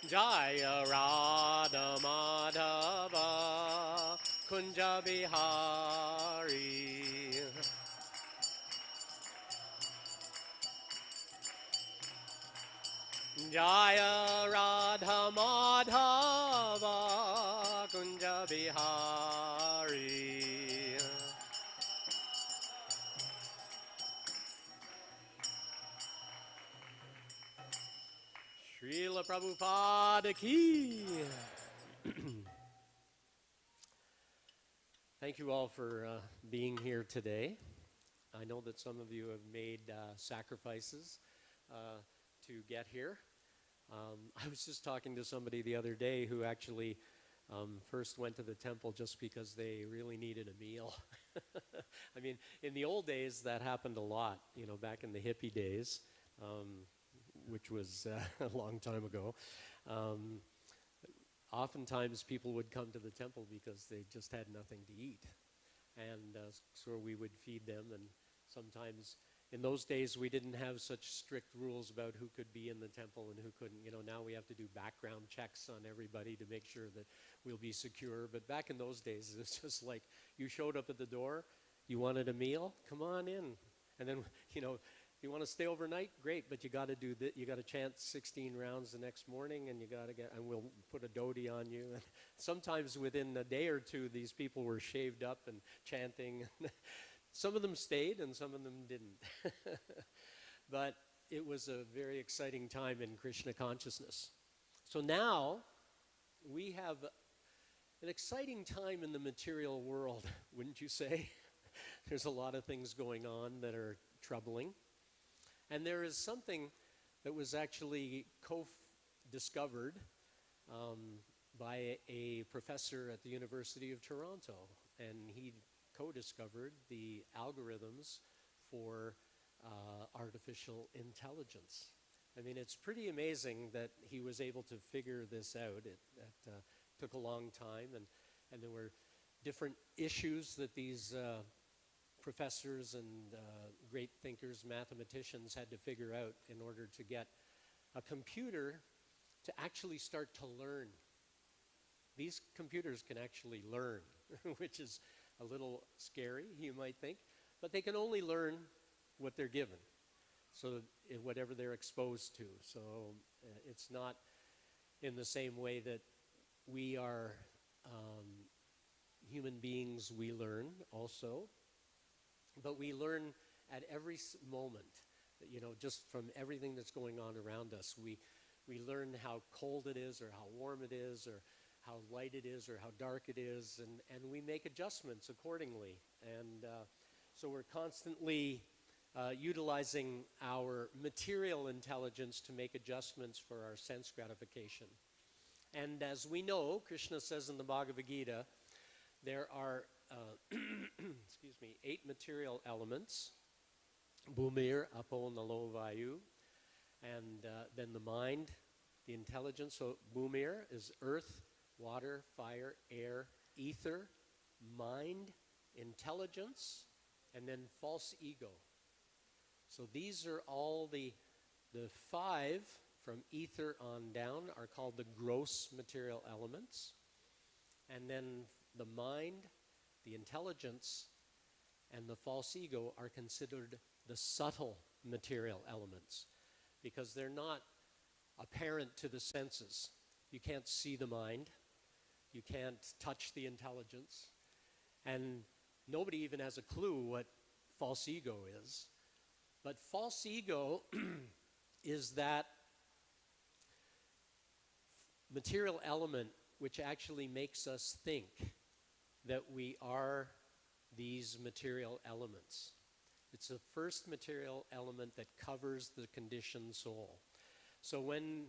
Jaya Radha Madhava Kunja Bihari. Jaya Radha Madhava Kunja Bihari. Srila Prabhupada ki. Thank you all for being here today. I know that some of you have made sacrifices to get here. I was just talking to somebody the other day who actually first went to the temple just because they really needed a meal. I mean, in the old days, that happened a lot, you know, back in the hippie days, which was a long time ago. Oftentimes, people would come to the temple because they just had nothing to eat. And so we would feed them, and sometimes in those days, we didn't have such strict rules about who could be in the temple and who couldn't. You know, now we have to do background checks on everybody to make sure that we'll be secure. But back in those days, it was just like you showed up at the door, you wanted a meal, come on in. And then, you know, you want to stay overnight, great, but you got to do that. You got to chant 16 rounds the next morning, and you got to get, and we'll put a dhoti on you. And sometimes within a day or two, these people were shaved up and chanting. Some of them stayed and some of them didn't. But it was a very exciting time in Krishna consciousness. So now we have an exciting time in the material world, wouldn't you say? There's a lot of things going on that are troubling. And there is something that was actually discovered by a professor at the University of Toronto. And he co-discovered the algorithms for artificial intelligence. I mean, it's pretty amazing that he was able to figure this out. It took a long time, and there were different issues that these professors and great thinkers, mathematicians had to figure out in order to get a computer to actually start to learn. These computers can actually learn, which is a little scary, you might think, but they can only learn what they're given, so whatever they're exposed to. So it's not in the same way that we are human beings, we learn also, but we learn at every moment, you know, just from everything that's going on around us. We learn how cold it is, or how warm it is, or how light it is, or how dark it is, and we make adjustments accordingly. And so we're constantly utilizing our material intelligence to make adjustments for our sense gratification. And as we know, Krishna says in the Bhagavad Gita, there are 8 material elements: Bhumir, Apo, Nalo, Vayu, and then the mind, the intelligence. So Bhumir is earth, water, fire, air, ether, mind, intelligence, and then false ego. So these are all the 5 from ether on down are called the gross material elements. And then the mind, the intelligence, and the false ego are considered the subtle material elements, because they're not apparent to the senses. You can't see the mind, you can't touch the intelligence, and nobody even has a clue what false ego is. But false ego is that material element which actually makes us think that we are these material elements. It's the first material element that covers the conditioned soul. So when,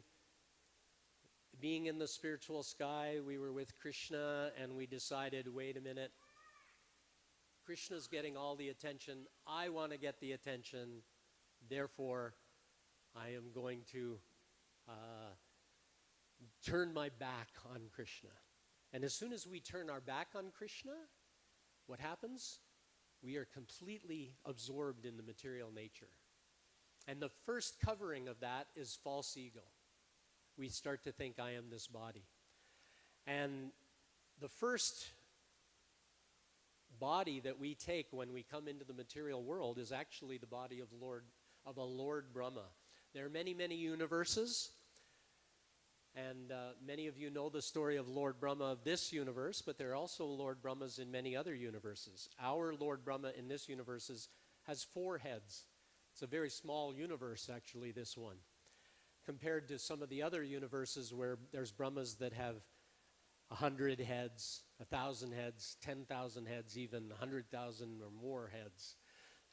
being in the spiritual sky, we were with Krishna and we decided, wait a minute, Krishna's getting all the attention, I want to get the attention, therefore I am going to turn my back on Krishna. And as soon as we turn our back on Krishna, what happens? We are completely absorbed in the material nature. And the first covering of that is false ego. We start to think, I am this body. And the first body that we take when we come into the material world is actually the body of a Lord Brahma. There are many, many universes, and many of you know the story of Lord Brahma of this universe, but there are also Lord Brahmas in many other universes. Our Lord Brahma in this universe has 4 heads. It's a very small universe, actually, this one, compared to some of the other universes where there's Brahmas that have 100 heads, 1,000 heads, 10,000 heads, even 100,000 or more heads.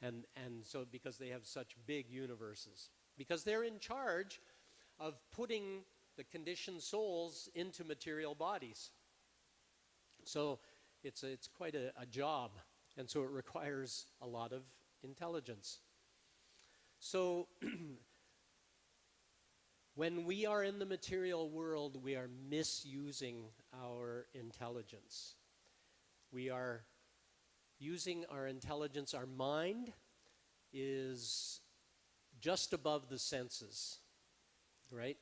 And so because they have such big universes. Because they're in charge of putting the conditioned souls into material bodies. So it's quite a job. And so it requires a lot of intelligence. So when we are in the material world, we are misusing our intelligence. We are using our intelligence. Our mind is just above the senses, right?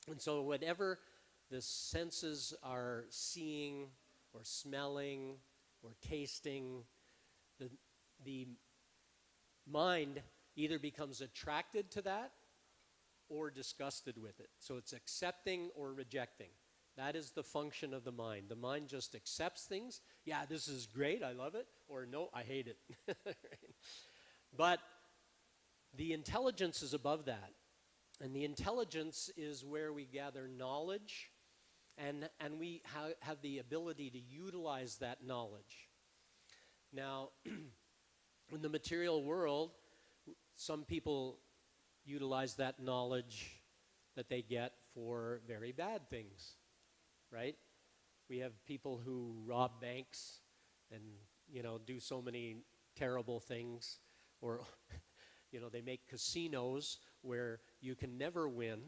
And so whatever the senses are seeing or smelling or tasting, the mind either becomes attracted to that or disgusted with it. So it's accepting or rejecting. That is the function of the mind. The mind just accepts things. Yeah, this is great, I love it. Or no, I hate it. But the intelligence is above that. And the intelligence is where we gather knowledge, and we have the ability to utilize that knowledge. Now, in the material world, some people utilize that knowledge that they get for very bad things, right? We have people who rob banks and, do so many terrible things, or, they make casinos where you can never win.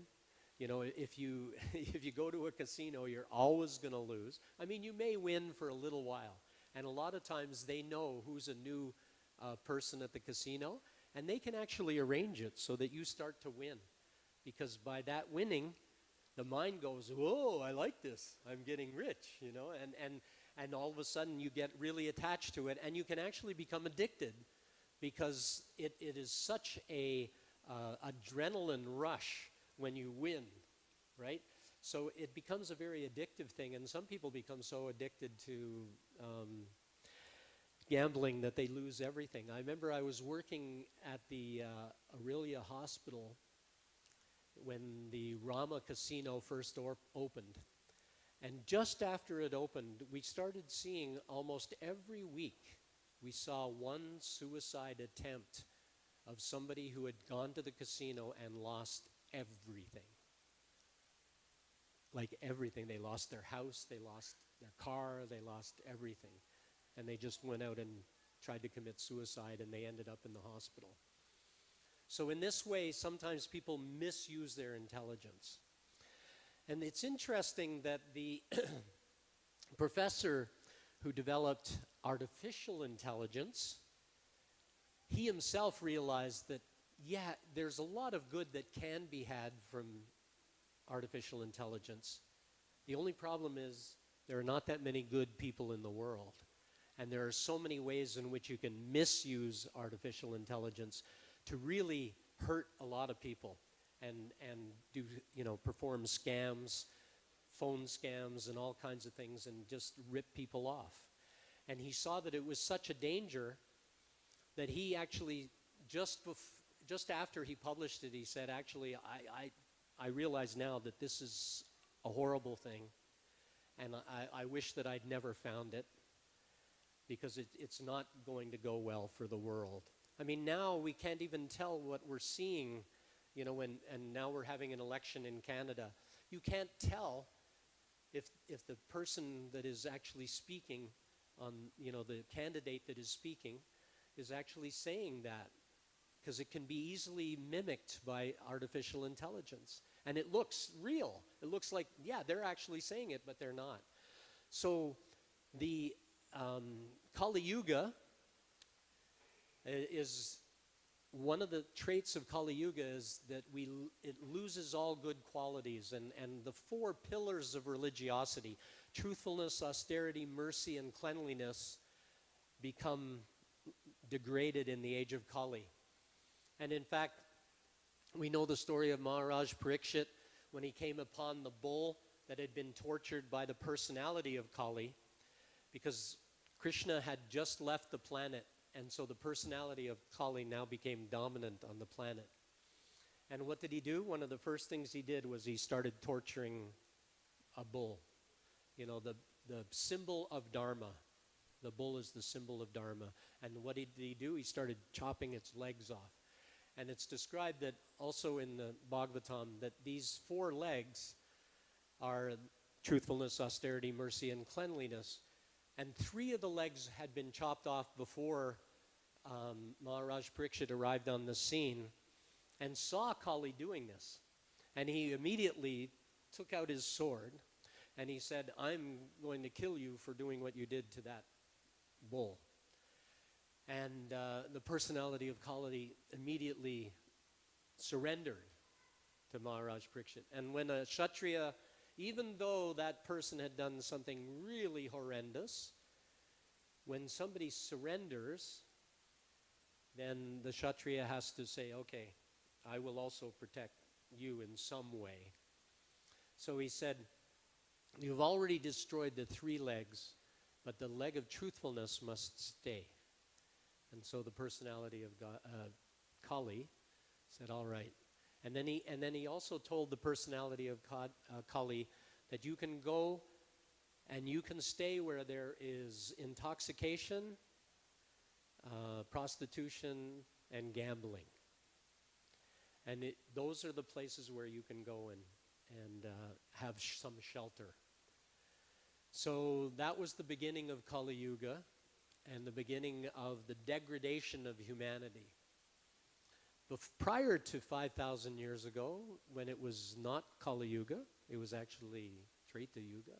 If you if you go to a casino, you're always going to lose. I mean, you may win for a little while, and a lot of times they know who's a new person at the casino, and they can actually arrange it so that you start to win, because by that winning, the mind goes, "Whoa, I like this. I'm getting rich," and all of a sudden you get really attached to it, and you can actually become addicted, because it is such a adrenaline rush when you win, right? So it becomes a very addictive thing, and some people become so addicted to gambling that they lose everything. I remember I was working at the Aurelia Hospital when the Rama Casino first opened. And just after it opened, we started seeing almost every week, we saw one suicide attempt of somebody who had gone to the casino and lost everything. Like everything. They lost their house, they lost their car, they lost everything. And they just went out and tried to commit suicide, and they ended up in the hospital. So in this way, sometimes people misuse their intelligence. And it's interesting that the professor who developed artificial intelligence, he himself realized that, yeah, there's a lot of good that can be had from artificial intelligence. The only problem is there are not that many good people in the world. And there are so many ways in which you can misuse artificial intelligence to really hurt a lot of people and do, perform scams, phone scams, and all kinds of things, and just rip people off. And he saw that it was such a danger that he actually, just after he published it, he said, actually, I realize now that this is a horrible thing, and I wish that I'd never found it, because it's not going to go well for the world. I mean, now we can't even tell what we're seeing, and now we're having an election in Canada. You can't tell if the person that is actually speaking on, the candidate that is speaking is actually saying that, because it can be easily mimicked by artificial intelligence. And it looks real. It looks like, yeah, they're actually saying it, but they're not. So the Kali Yuga is one of the traits of Kali Yuga is that it loses all good qualities, and the four pillars of religiosity, truthfulness, austerity, mercy, and cleanliness, become degraded in the age of Kali. And in fact, we know the story of Maharaj Parikshit when he came upon the bull that had been tortured by the personality of Kali, because Krishna had just left the planet, and so the personality of Kali now became dominant on the planet. And what did he do? One of the first things he did was he started torturing a bull. The symbol of Dharma. The bull is the symbol of Dharma. And what did he do? He started chopping its legs off. And it's described that also in the Bhagavatam that these four legs are truthfulness, austerity, mercy, and cleanliness. And 3 of the legs had been chopped off before Maharaj Parikshit arrived on the scene and saw Kali doing this. And he immediately took out his sword and he said, "I'm going to kill you for doing what you did to that bull." And the personality of Kali immediately surrendered to Maharaj Parikshit. And when a Kshatriya, even though that person had done something really horrendous, when somebody surrenders, then the Kshatriya has to say, okay, I will also protect you in some way. So he said, You've already destroyed the 3 legs, but the leg of truthfulness must stay. And so the personality of Kali said, all right. And then he also told the personality of Kali that you can go and you can stay where there is intoxication, prostitution, and gambling. And those are the places where you can go and have some shelter. So that was the beginning of Kali Yuga and the beginning of the degradation of humanity. Prior to 5,000 years ago, when it was not Kali Yuga, it was actually Treta Yuga.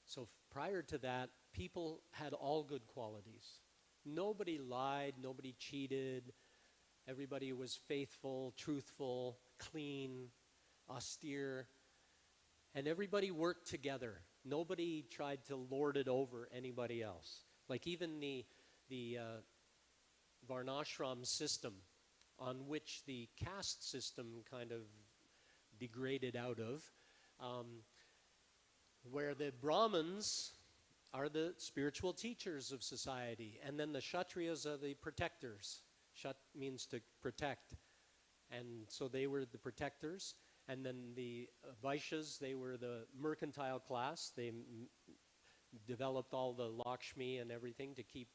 So prior to that, people had all good qualities. Nobody lied, nobody cheated. Everybody was faithful, truthful, clean, austere. And everybody worked together. Nobody tried to lord it over anybody else. Like even the Varnashram system, on which the caste system kind of degraded out of, where the Brahmins are the spiritual teachers of society, and then the Kshatriyas are the protectors. Shat means to protect, and so they were the protectors, and then the Vaishyas, they were the mercantile class. They developed all the Lakshmi and everything to keep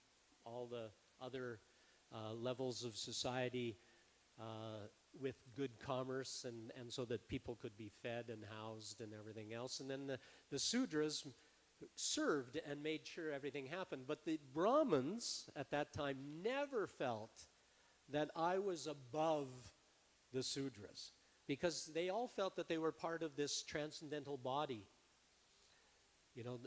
all the other levels of society with good commerce, and so that people could be fed and housed and everything else. And then the Sudras served and made sure everything happened. But the Brahmins at that time never felt that I was above the Sudras, because they all felt that they were part of this transcendental body. You know,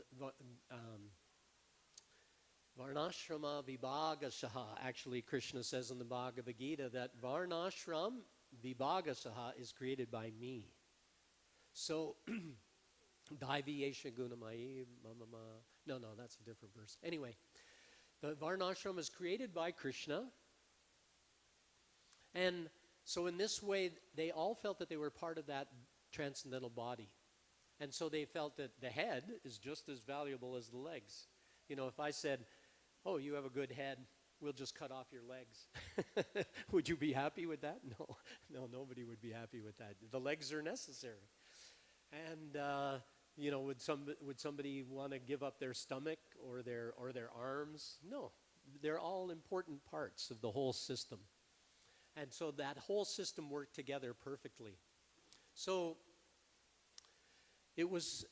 Varnashrama Vibhagasaha, actually Krishna says in the Bhagavad Gita that Varnashram Vibhagasaha is created by me. So, Daivi Yesha Gunamayi Mamama. No, that's a different verse. Anyway, the Varnashram is created by Krishna. And so in this way, they all felt that they were part of that transcendental body. And so they felt that the head is just as valuable as the legs. You know, if I said, oh, you have a good head, we'll just cut off your legs. Would you be happy with that? No, nobody would be happy with that. The legs are necessary. And, you know, would somebody want to give up their stomach or their arms? No, they're all important parts of the whole system. And so that whole system worked together perfectly. So it was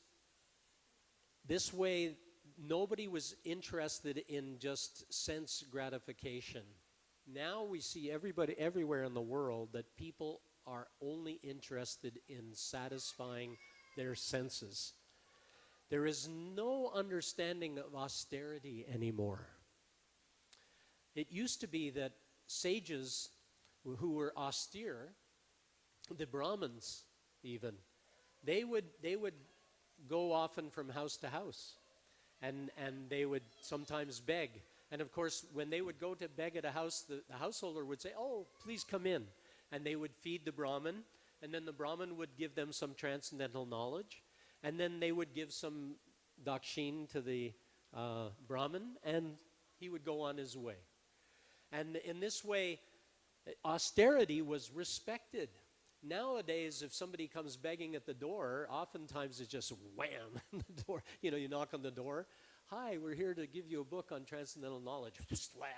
this way. Nobody was interested in just sense gratification. Now we see everybody everywhere in the world that people are only interested in satisfying their senses. There is no understanding of austerity anymore. It used to be that sages who were austere, the Brahmins even, they would go often from house to house, and they would sometimes beg. And of course, when they would go to beg at a house, the householder would say, oh, please come in. And they would feed the Brahmin, and then the Brahmin would give them some transcendental knowledge, and then they would give some dakshin to the Brahmin, and he would go on his way. And in this way, austerity was respected. Nowadays, if somebody comes begging at the door, oftentimes it's just wham on the door. You know, you knock on the door. Hi, we're here to give you a book on transcendental knowledge. Slam.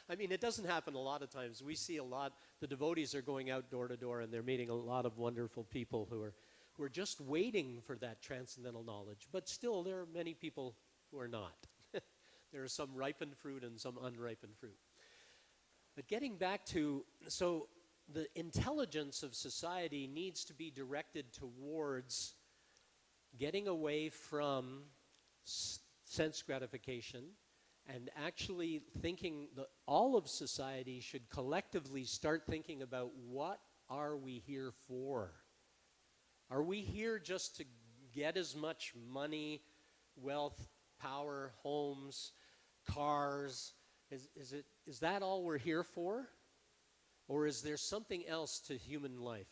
I mean, it doesn't happen a lot of times. We see a lot. The devotees are going out door to door, and they're meeting a lot of wonderful people who are just waiting for that transcendental knowledge. But still, there are many people who are not. There are some ripened fruit and some unripened fruit. But getting back to, so the intelligence of society needs to be directed towards getting away from sense gratification and actually thinking that all of society should collectively start thinking about what are we here for? Are we here just to get as much money, wealth, power, homes, cars? Is that all we're here for? Or is there something else to human life?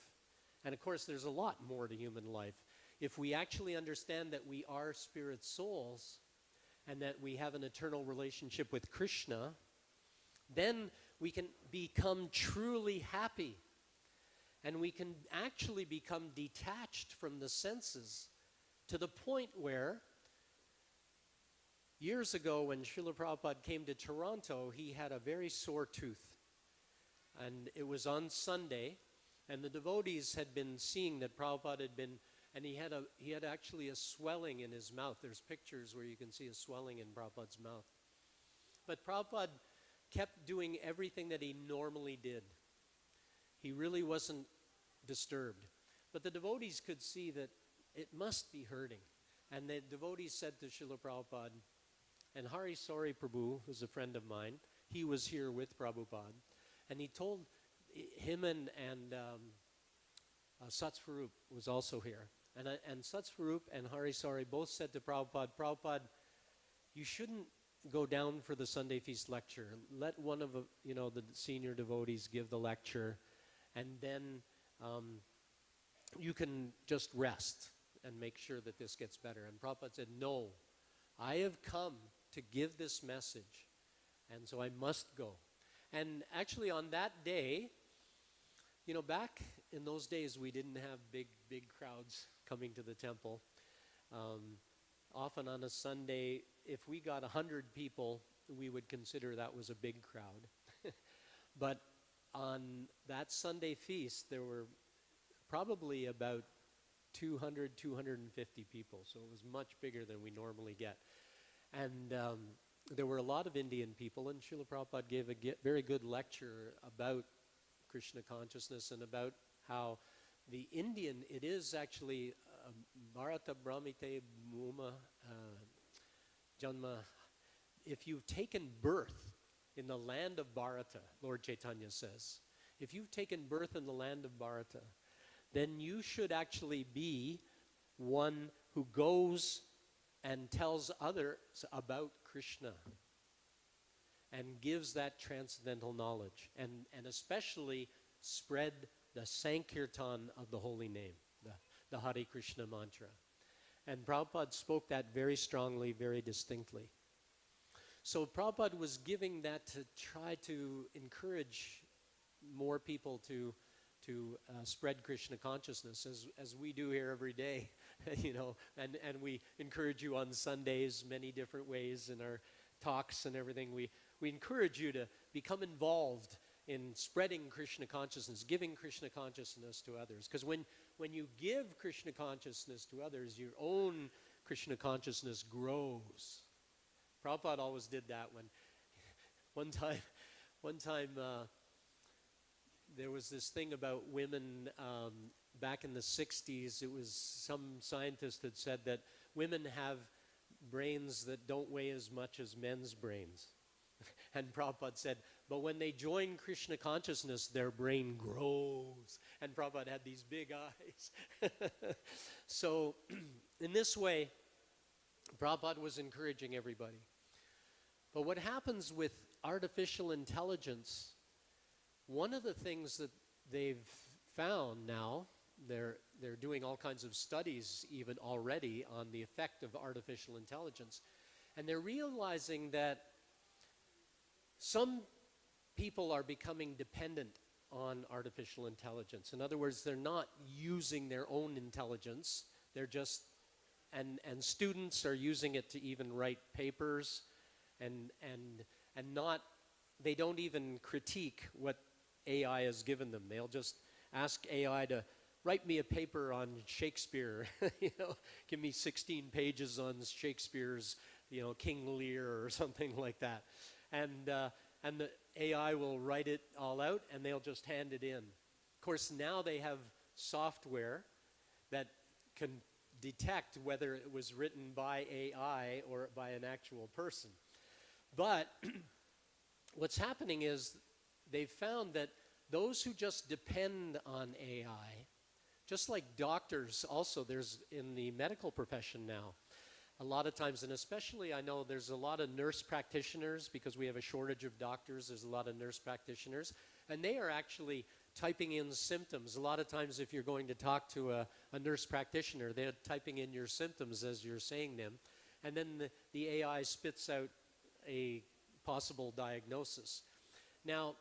And of course, there's a lot more to human life. if we actually understand that we are spirit souls and that we have an eternal relationship with Krishna, then we can become truly happy. And we can actually become detached from the senses to the point where, years ago when Srila Prabhupada came to Toronto, he had a very sore tooth. And it was on Sunday, and the devotees had been seeing that Prabhupada had been, and he had actually a swelling in his mouth. There's pictures where you can see a swelling in Prabhupada's mouth. But Prabhupada kept doing everything that he normally did. He really wasn't disturbed. But the devotees could see that it must be hurting. And the devotees said to Srila Prabhupada, and Hari Sori Prabhu, who's a friend of mine, he was here with Prabhupada, and he told him and Satsvarup was also here. And Satsvarup and Hari Sori both said to Prabhupada, Prabhupada, you shouldn't go down for the Sunday Feast lecture. Let one of the senior devotees give the lecture, and then you can just rest and make sure that this gets better. And Prabhupada said, no, I have come to give this message, and so I must go. And actually on that day, back in those days we didn't have big crowds coming to the temple. Often on a Sunday, if we got 100 people, we would consider that was a big crowd. But on that Sunday feast, there were probably about 200, 250 people. So it was much bigger than we normally get. And there were a lot of Indian people, and Srila Prabhupada gave a very good lecture about Krishna consciousness and about how the Indian, it is actually Bharata Brahmite Muma Janma. If you've taken birth in the land of Bharata, Lord Chaitanya says, if you've taken birth in the land of Bharata, then you should actually be one who goes and tells others about Krishna and gives that transcendental knowledge, and especially spread the Sankirtan of the holy name, the Hare Krishna mantra. And Prabhupada spoke that very strongly, very distinctly. So Prabhupada was giving that to try to encourage more people to spread Krishna consciousness, as we do here every day, and we encourage you on Sundays many different ways in our talks and everything. We encourage you to become involved in spreading Krishna consciousness, giving Krishna consciousness to others. Because when you give Krishna consciousness to others, your own Krishna consciousness grows. Prabhupada always did that. One time there was this thing about women back in the 60s. It was some scientist had said that women have brains that don't weigh as much as men's brains. And Prabhupada said, but when they join Krishna consciousness, their brain grows. And Prabhupada had these big eyes. So in this way, Prabhupada was encouraging everybody. But what happens with artificial intelligence, one of the things that they've found now, they're doing all kinds of studies even already on the effect of artificial intelligence, and they're realizing that some people are becoming dependent on artificial intelligence. In other words, they're not using their own intelligence. They're just, and students are using it to even write papers, and not, they don't even critique what AI has given them. They'll just ask AI to write me a paper on Shakespeare, give me 16 pages on Shakespeare's, King Lear or something like that. And the AI will write it all out, and they'll just hand it in. Of course, now they have software that can detect whether it was written by AI or by an actual person. But what's happening is they've found that those who just depend on AI, just like doctors also, there's in the medical profession now, a lot of times, and especially I know there's a lot of nurse practitioners, because we have a shortage of doctors, there's a lot of nurse practitioners, and they are actually typing in symptoms. A lot of times if you're going to talk to a nurse practitioner, they're typing in your symptoms as you're saying them, and then the AI spits out a possible diagnosis. Now,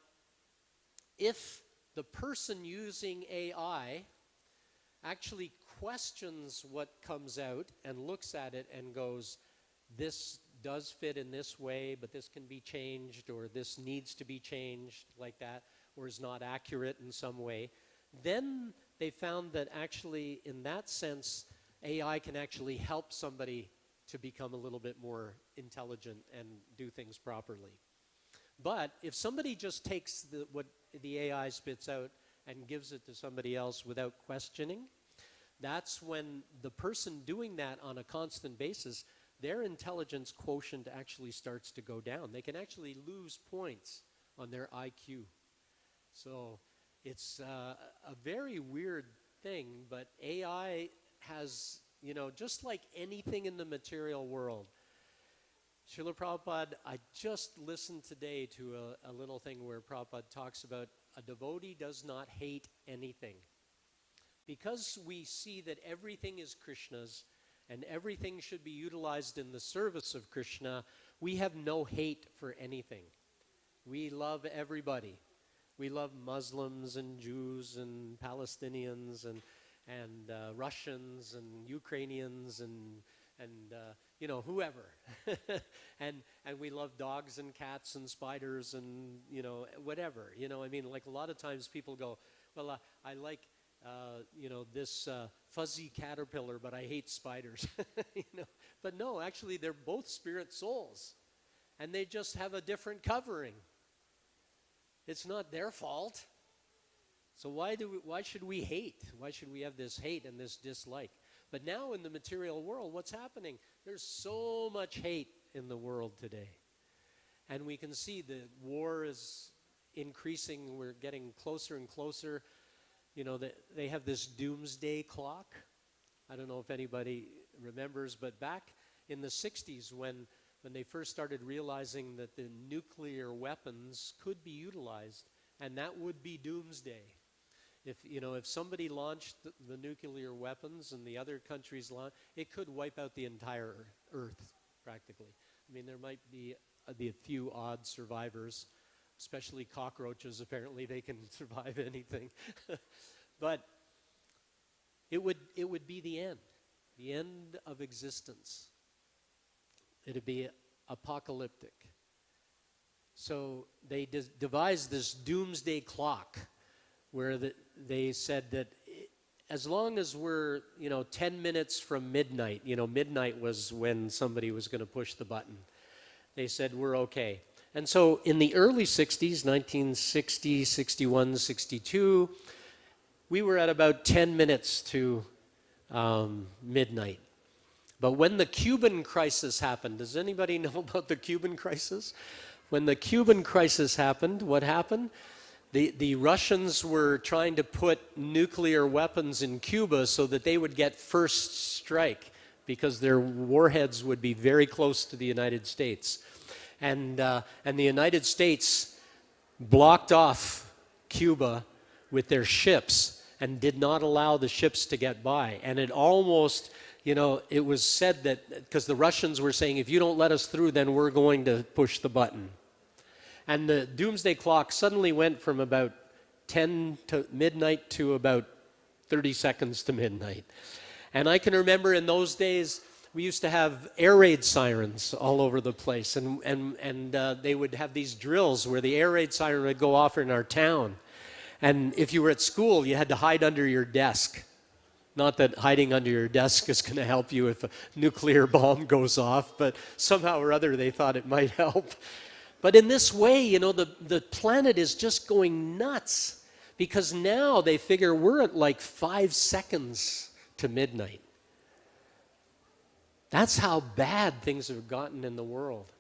if the person using AI actually questions what comes out and looks at it and goes, this does fit in this way, but this can be changed, or this needs to be changed like that, or is not accurate in some way, then they found that actually, in that sense, AI can actually help somebody to become a little bit more intelligent and do things properly. But if somebody just takes what the AI spits out and gives it to somebody else without questioning, that's when the person doing that on a constant basis, their intelligence quotient actually starts to go down. They can actually lose points on their IQ. So it's a very weird thing, but AI has, just like anything in the material world. Srila Prabhupada, I just listened today to a little thing where Prabhupada talks about a devotee does not hate anything. Because we see that everything is Krishna's and everything should be utilized in the service of Krishna, we have no hate for anything. We love everybody. We love Muslims and Jews and Palestinians and Russians and Ukrainians and whoever. and we love dogs and cats and spiders and, whatever. Like a lot of times people go, well, I like, this fuzzy caterpillar, but I hate spiders. But no, actually, they're both spirit souls. And they just have a different covering. It's not their fault. So why should we hate? Why should we have this hate and this dislike? But now in the material world, what's happening? There's so much hate in the world today. And we can see the war is increasing. We're getting closer and closer. They have this doomsday clock. I don't know if anybody remembers, but back in the 60s when they first started realizing that the nuclear weapons could be utilized, and that would be doomsday. If somebody launched the nuclear weapons and the other countries launched, it could wipe out the entire earth, practically. There might be a few odd survivors, especially cockroaches. Apparently they can survive anything. But it would be the end of existence. It'd be apocalyptic. So they devised this doomsday clock where they said that as long as we're, 10 minutes from midnight, midnight was when somebody was going to push the button. They said we're okay. And so in the early 60s, 1960, 61, 62, we were at about 10 minutes to midnight. But when the Cuban crisis happened, does anybody know about the Cuban crisis? When the Cuban crisis happened, what happened? The Russians were trying to put nuclear weapons in Cuba so that they would get first strike because their warheads would be very close to the United States. And the United States blocked off Cuba with their ships and did not allow the ships to get by. And it almost, it was said that, because the Russians were saying, if you don't let us through, then we're going to push the button. And the doomsday clock suddenly went from about 10 to midnight to about 30 seconds to midnight. And I can remember in those days, we used to have air raid sirens all over the place. And they would have these drills where the air raid siren would go off in our town. And if you were at school, you had to hide under your desk. Not that hiding under your desk is going to help you if a nuclear bomb goes off, but somehow or other they thought it might help. But in this way, the planet is just going nuts because now they figure we're at like 5 seconds to midnight. That's how bad things have gotten in the world.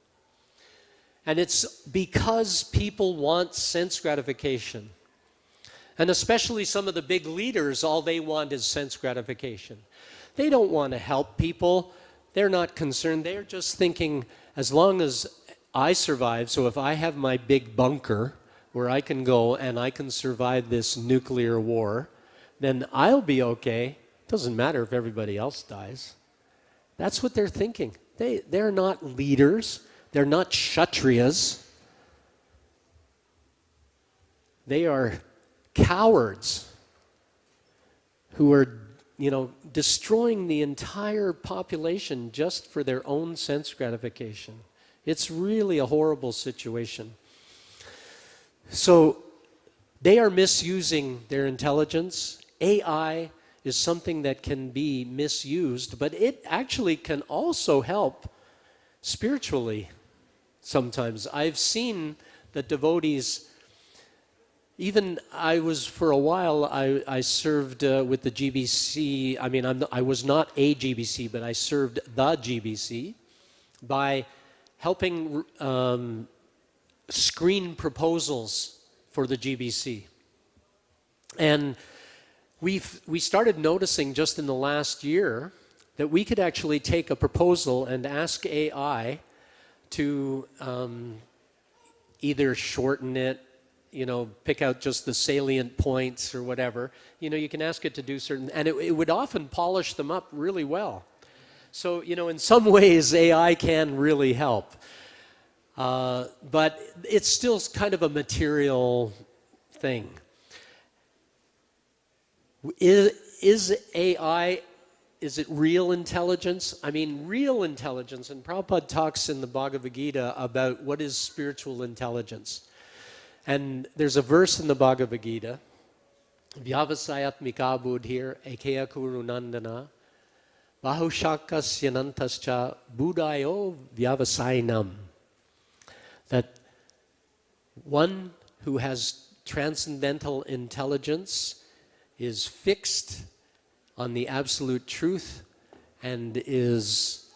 And it's because people want sense gratification. And especially some of the big leaders, all they want is sense gratification. They don't want to help people. They're not concerned. They're just thinking, as long as I survive, so if I have my big bunker where I can go and I can survive this nuclear war, then I'll be okay. Doesn't matter if everybody else dies. That's what they're thinking. They're not leaders. They're not kshatriyas. They are cowards who are, destroying the entire population just for their own sense gratification. It's really a horrible situation. So they are misusing their intelligence. AI is something that can be misused, but it actually can also help spiritually sometimes. I've seen that devotees, even for a while, I served with the GBC. I mean, I was not a GBC, but I served the GBC by helping screen proposals for the GBC. And we started noticing just in the last year that we could actually take a proposal and ask AI to either shorten it, pick out just the salient points or whatever. You can ask it to do certain, and it would often polish them up really well. So, in some ways, AI can really help. But it's still kind of a material thing. Is AI, is it real intelligence? I mean, real intelligence, and Prabhupada talks in the Bhagavad Gita about what is spiritual intelligence. And there's a verse in the Bhagavad Gita, Vyavasayatmika buddhir ekeya kuru nandana bahushakasyanantascha buddhayo vyavasainam. That one who has transcendental intelligence is fixed on the absolute truth and is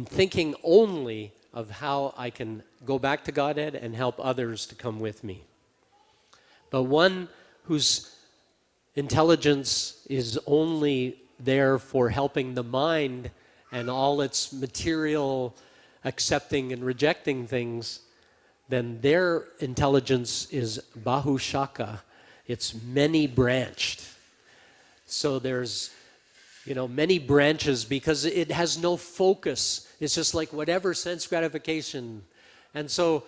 thinking only of how I can go back to Godhead and help others to come with me. But one whose intelligence is only there for helping the mind and all its material accepting and rejecting things, then their intelligence is bahushaka. It's many-branched. So there's, many branches because it has no focus. It's just like whatever sense gratification. And so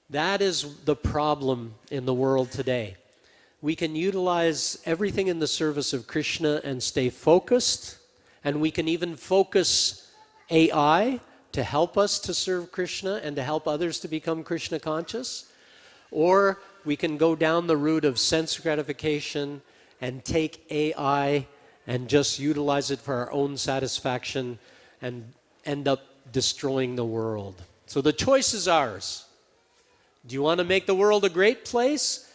that is the problem in the world today. We can utilize everything in the service of Krishna and stay focused, and we can even focus AI to help us to serve Krishna and to help others to become Krishna conscious. Or we can go down the route of sense gratification and take AI and just utilize it for our own satisfaction and end up destroying the world. So the choice is ours. Do you want to make the world a great place?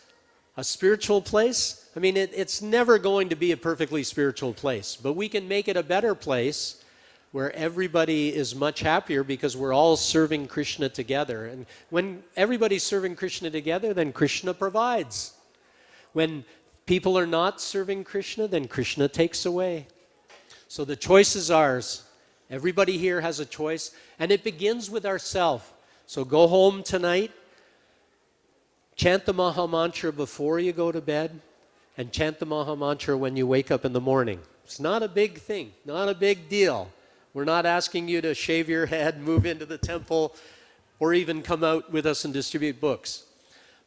A spiritual place? I mean, it's never going to be a perfectly spiritual place, but we can make it a better place where everybody is much happier because we're all serving Krishna together. And when everybody's serving Krishna together, then Krishna provides. When people are not serving Krishna, then Krishna takes away. So the choice is ours. Everybody here has a choice, and it begins with ourselves. So go home tonight, chant the Maha Mantra before you go to bed, and chant the Maha Mantra when you wake up in the morning. It's not a big thing, not a big deal. We're not asking you to shave your head, move into the temple, or even come out with us and distribute books.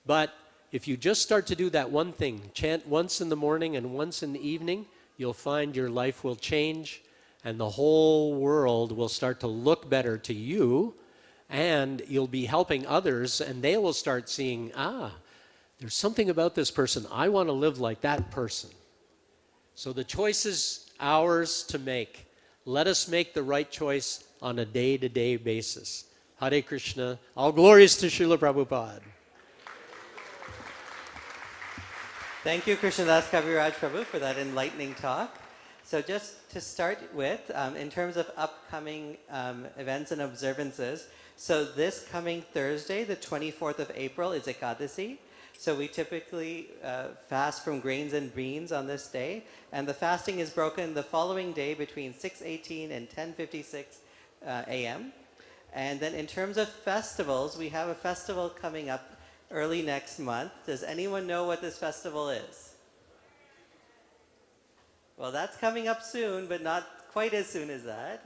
But if you just start to do that one thing, chant once in the morning and once in the evening, you'll find your life will change and the whole world will start to look better to you, and you'll be helping others, and they will start seeing, there's something about this person. I want to live like that person. So the choice is ours to make. Let us make the right choice on a day-to-day basis. Hare Krishna. All glories to Srila Prabhupada. Thank you, Krishnadas Kaviraj Prabhu, for that enlightening talk. So just to start with, in terms of upcoming events and observances, so this coming Thursday, the 24th of April, is Ekadasi. So we typically fast from grains and beans on this day, and the fasting is broken the following day between 6:18 and 10:56 a.m. And then in terms of festivals, we have a festival coming up early next month. Does anyone know what this festival is? Well, that's coming up soon, but not quite as soon as that.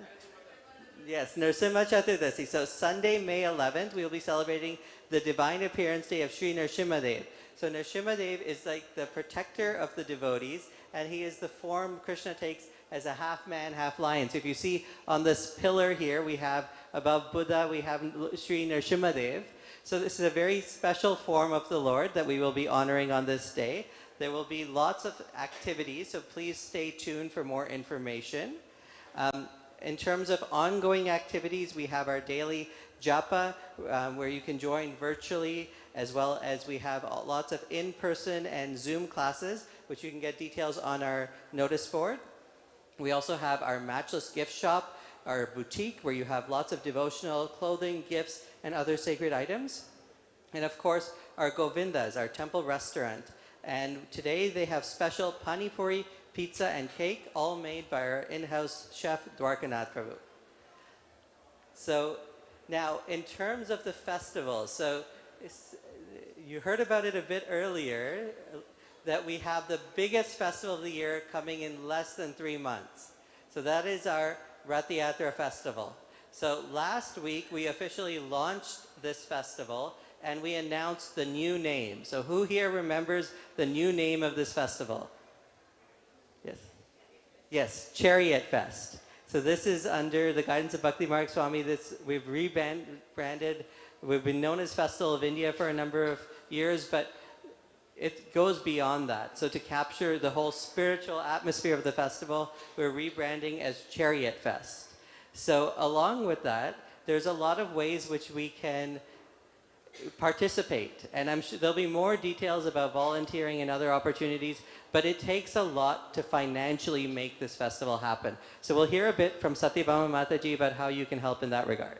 Yes, Nrsimha Chaturdasi. So Sunday, May 11th, we will be celebrating the Divine Appearance Day of Sri Nrsimhadev. So Nrsimhadev is like the protector of the devotees, and he is the form Krishna takes as a half man, half lion. So if you see on this pillar here, we have above Buddha, we have Sri Nrsimhadev. So this is a very special form of the Lord that we will be honoring on this day. There will be lots of activities, so please stay tuned for more information. In terms of ongoing activities, we have our daily japa, where you can join virtually, as well as we have lots of in-person and Zoom classes, which you can get details on our notice board. We also have our matchless gift shop, our boutique, where you have lots of devotional clothing, gifts, and other sacred items. And of course, our Govindas, our temple restaurant. And today they have special pani puri, pizza, and cake, all made by our in-house chef, Dwarkanath Prabhu. So now, in terms of the festival, so you heard about it a bit earlier, that we have the biggest festival of the year coming in less than 3 months. So that is our Rath Yatra festival. So last week, we officially launched this festival, and we announced the new name. So who here remembers the new name of this festival? Yes. Yes, Chariot Fest. So this is under the guidance of Bhakti Marg Swami. We've rebranded. We've been known as Festival of India for a number of years, but it goes beyond that. So to capture the whole spiritual atmosphere of the festival, we're rebranding as Chariot Fest. So along with that, there's a lot of ways which we can participate. And I'm sure there'll be more details about volunteering and other opportunities, but it takes a lot to financially make this festival happen. So we'll hear a bit from Satyabhama Mataji about how you can help in that regard.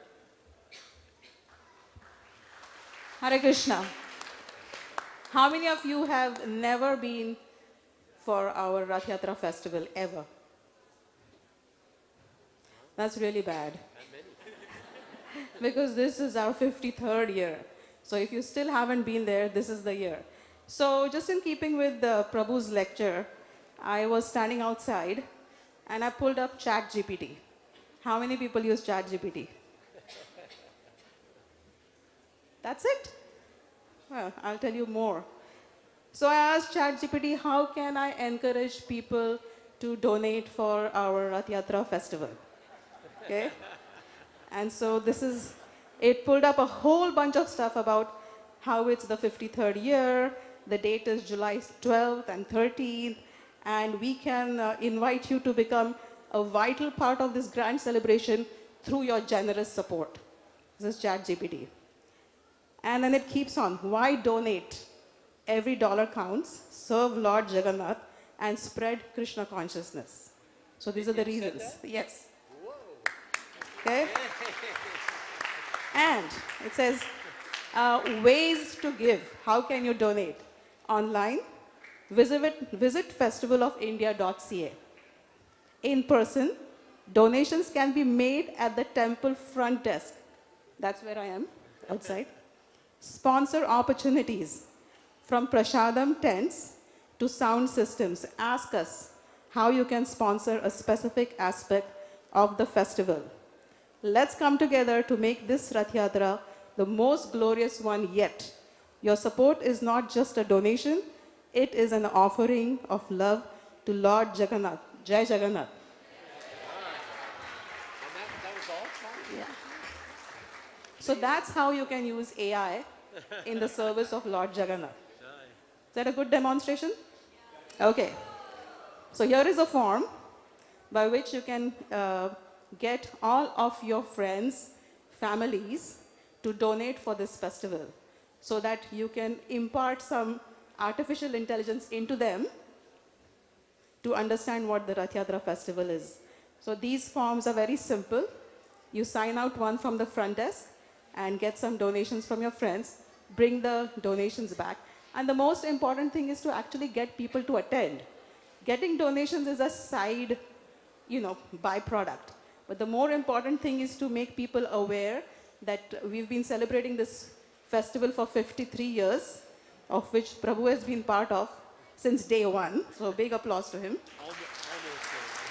Hare Krishna. How many of you have never been for our Rath Yatra festival ever? That's really bad. Because this is our 53rd year. So if you still haven't been there, this is the year. So just in keeping with Prabhu's lecture, I was standing outside and I pulled up ChatGPT. How many people use ChatGPT? That's it? Well, I'll tell you more. So I asked ChatGPT, how can I encourage people to donate for our Rath Yatra festival? Okay? And so it pulled up a whole bunch of stuff about how it's the 53rd year, the date is July 12th and 13th, and we can invite you to become a vital part of this grand celebration through your generous support. This is ChatGPT. And then it keeps on. Why donate? Every dollar counts. Serve Lord Jagannath and spread Krishna consciousness. So these are the reasons. Yes. Okay. And it says ways to give. How can you donate? Online. Visit festivalofIndia.ca. In person, donations can be made at the temple front desk. That's where I am, outside. Sponsor opportunities, from Prasadam tents to sound systems. Ask us how you can sponsor a specific aspect of the festival. Let's come together to make this Rath Yatra the most glorious one yet. Your support is not just a donation, it is an offering of love to Lord Jagannath. Jai Jagannath. Yeah. So that's how you can use AI in the service of Lord Jagannath. Is that a good demonstration? Okay. So here is a form by which you can get all of your friends, families to donate for this festival so that you can impart some artificial intelligence into them to understand what the Rath Yatra festival is. So these forms are very simple. You sign out one from the front desk and get some donations from your friends, bring the donations back. And the most important thing is to actually get people to attend. Getting donations is a side, byproduct. But the more important thing is to make people aware that we've been celebrating this festival for 53 years, of which Prabhu has been part of since day one. So big applause to him.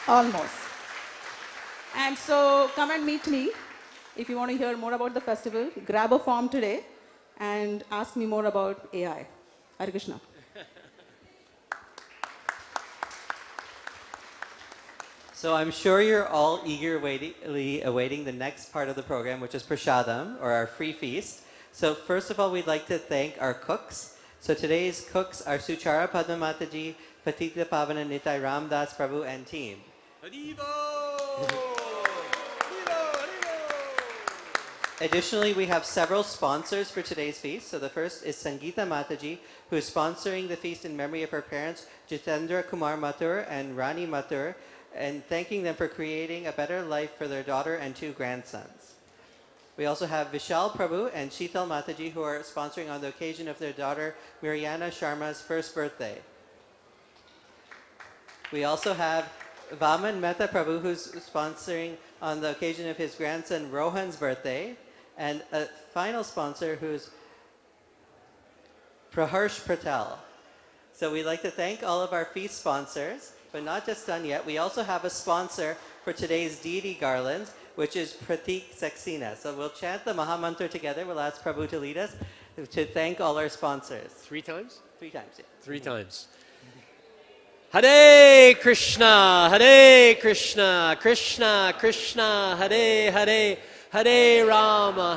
Almost. And so come and meet me if you want to hear more about the festival. Grab a form today and ask me more about AI. Hare Krishna. So I'm sure you're all eagerly awaiting the next part of the program, which is Prashadam, or our free feast. So first of all, we'd like to thank our cooks. So today's cooks are Suchara Padma Mataji, Patita Pavana Nitai Ramdas Prabhu, and team. Additionally, we have several sponsors for today's feast. So the first is Sangeeta Mataji, who is sponsoring the feast in memory of her parents, Jitendra Kumar Mathur and Rani Mathur, and thanking them for creating a better life for their daughter and 2 grandsons. We also have Vishal Prabhu and Sheetal Mataji, who are sponsoring on the occasion of their daughter Mariana Sharma's first birthday. We also have Vaman Mehta Prabhu, who's sponsoring on the occasion of his grandson Rohan's birthday, and a final sponsor who's Praharsh Patel. So we'd like to thank all of our feast sponsors, but not just done yet. We also have a sponsor for today's deity garlands, which is Pratik Saxena. So we'll chant the Mahamantra together. We'll ask Prabhu to lead us to thank all our sponsors. 3 times? 3 times, yeah. 3 times. Hare Krishna, Hare Krishna, Krishna Krishna, Hare Hare, Hare Rama,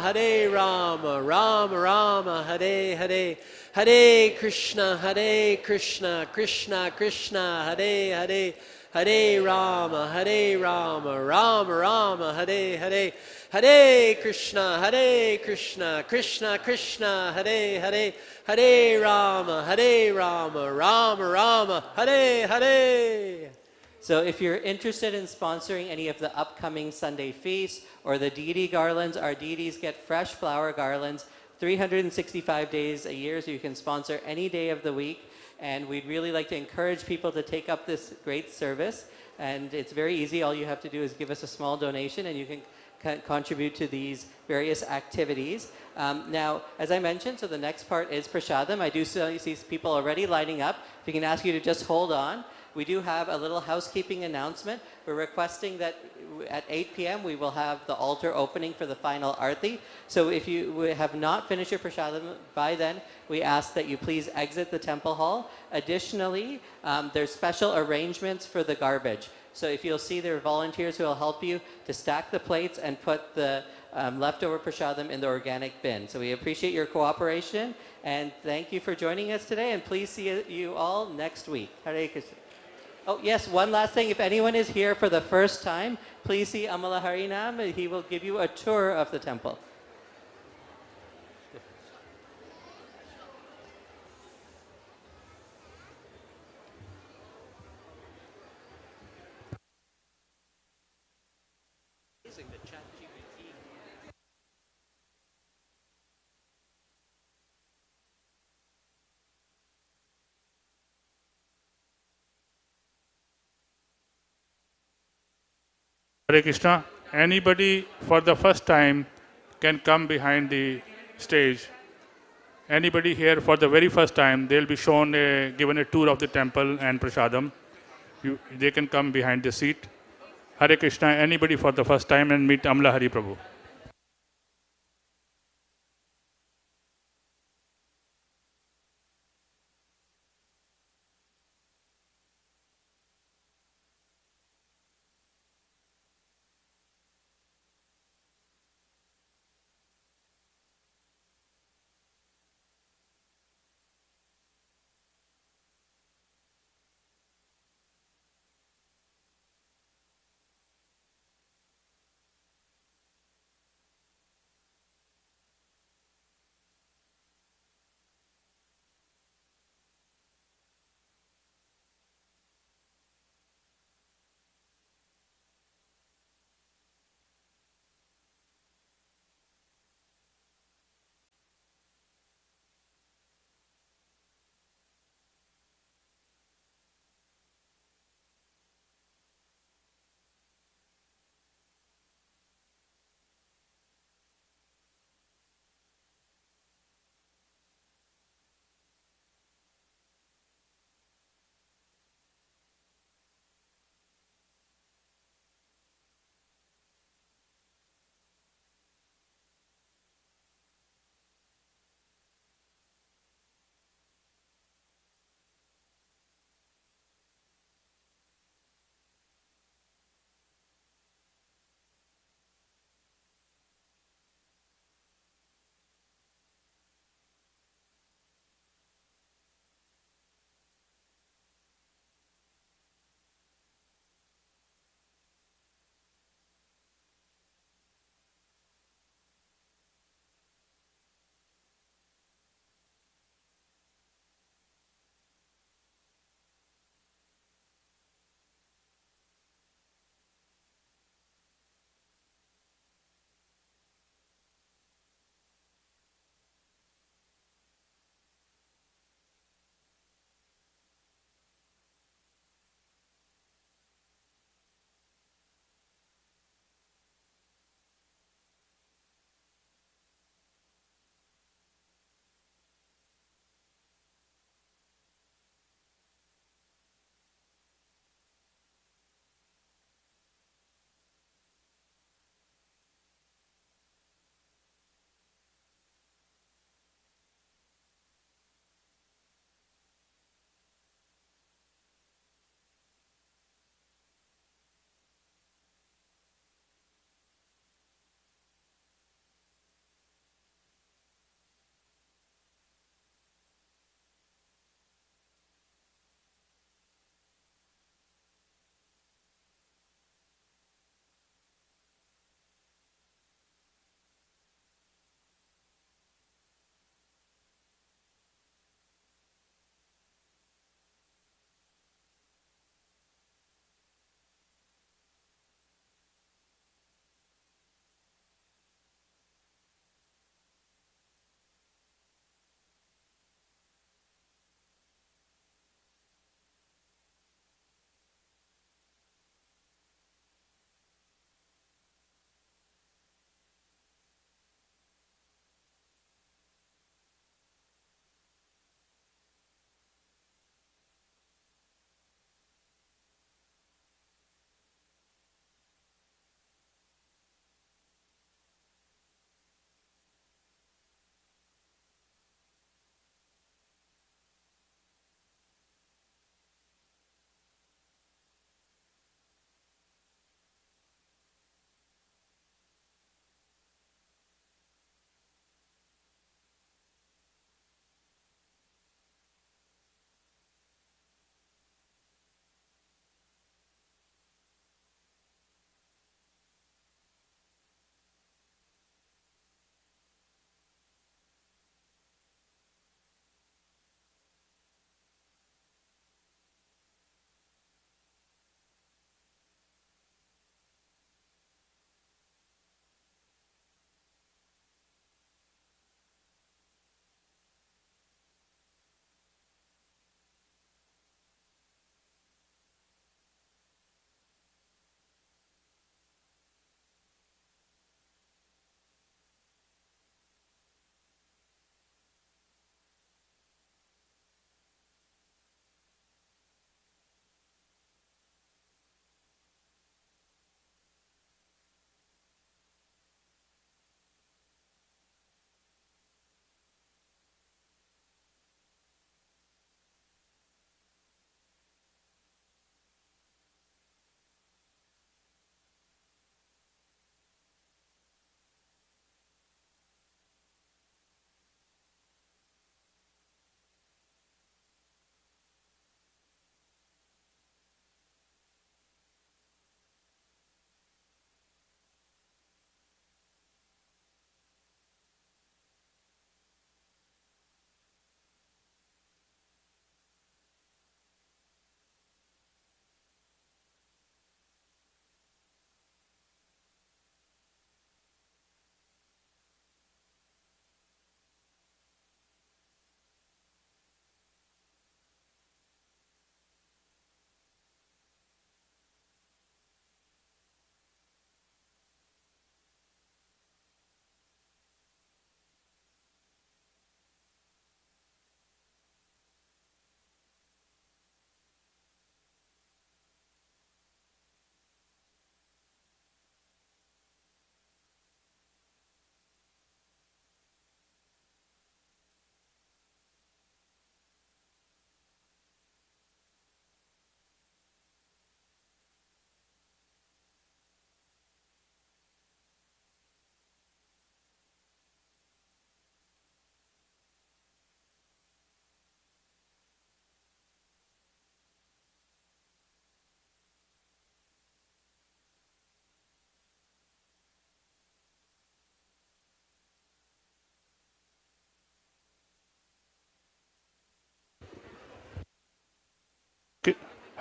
Rama Rama, Hare Hare, Hare Krishna, Krishna Krishna, Hare Hare, Hare Rama, Rama Rama, Hare Hare, Hare Krishna, Krishna Krishna, Hare Hare, Hare Rama, Rama Rama, Hare Hare. So if you're interested in sponsoring any of the upcoming Sunday feasts or the deity garlands, our deities get fresh flower garlands 365 days a year, so you can sponsor any day of the week. And we'd really like to encourage people to take up this great service. And it's very easy. All you have to do is give us a small donation and you can contribute to these various activities. Now, as I mentioned, so the next part is Prashadam. I do see people already lining up. If we can ask you to just hold on. We do have a little housekeeping announcement. We're requesting that at 8 p.m. we will have the altar opening for the final arti. So if you have not finished your Prashadam by then, we ask that you please exit the temple hall. Additionally, there's special arrangements for the garbage. So if you'll see, there are volunteers who will help you to stack the plates and put the leftover prashadam in the organic bin. So we appreciate your cooperation and thank you for joining us today, and please see you all next week. Hare Krishna. Oh yes, one last thing. If anyone is here for the first time, please see Amala Harinam. He will give you a tour of the temple. Hare Krishna. Anybody for the first time can come behind the stage. Anybody here for the very first time, they'll be given a tour of the temple and prasadam. They can come behind the seat. Hare Krishna. Anybody for the first time and meet Amla Hari Prabhu.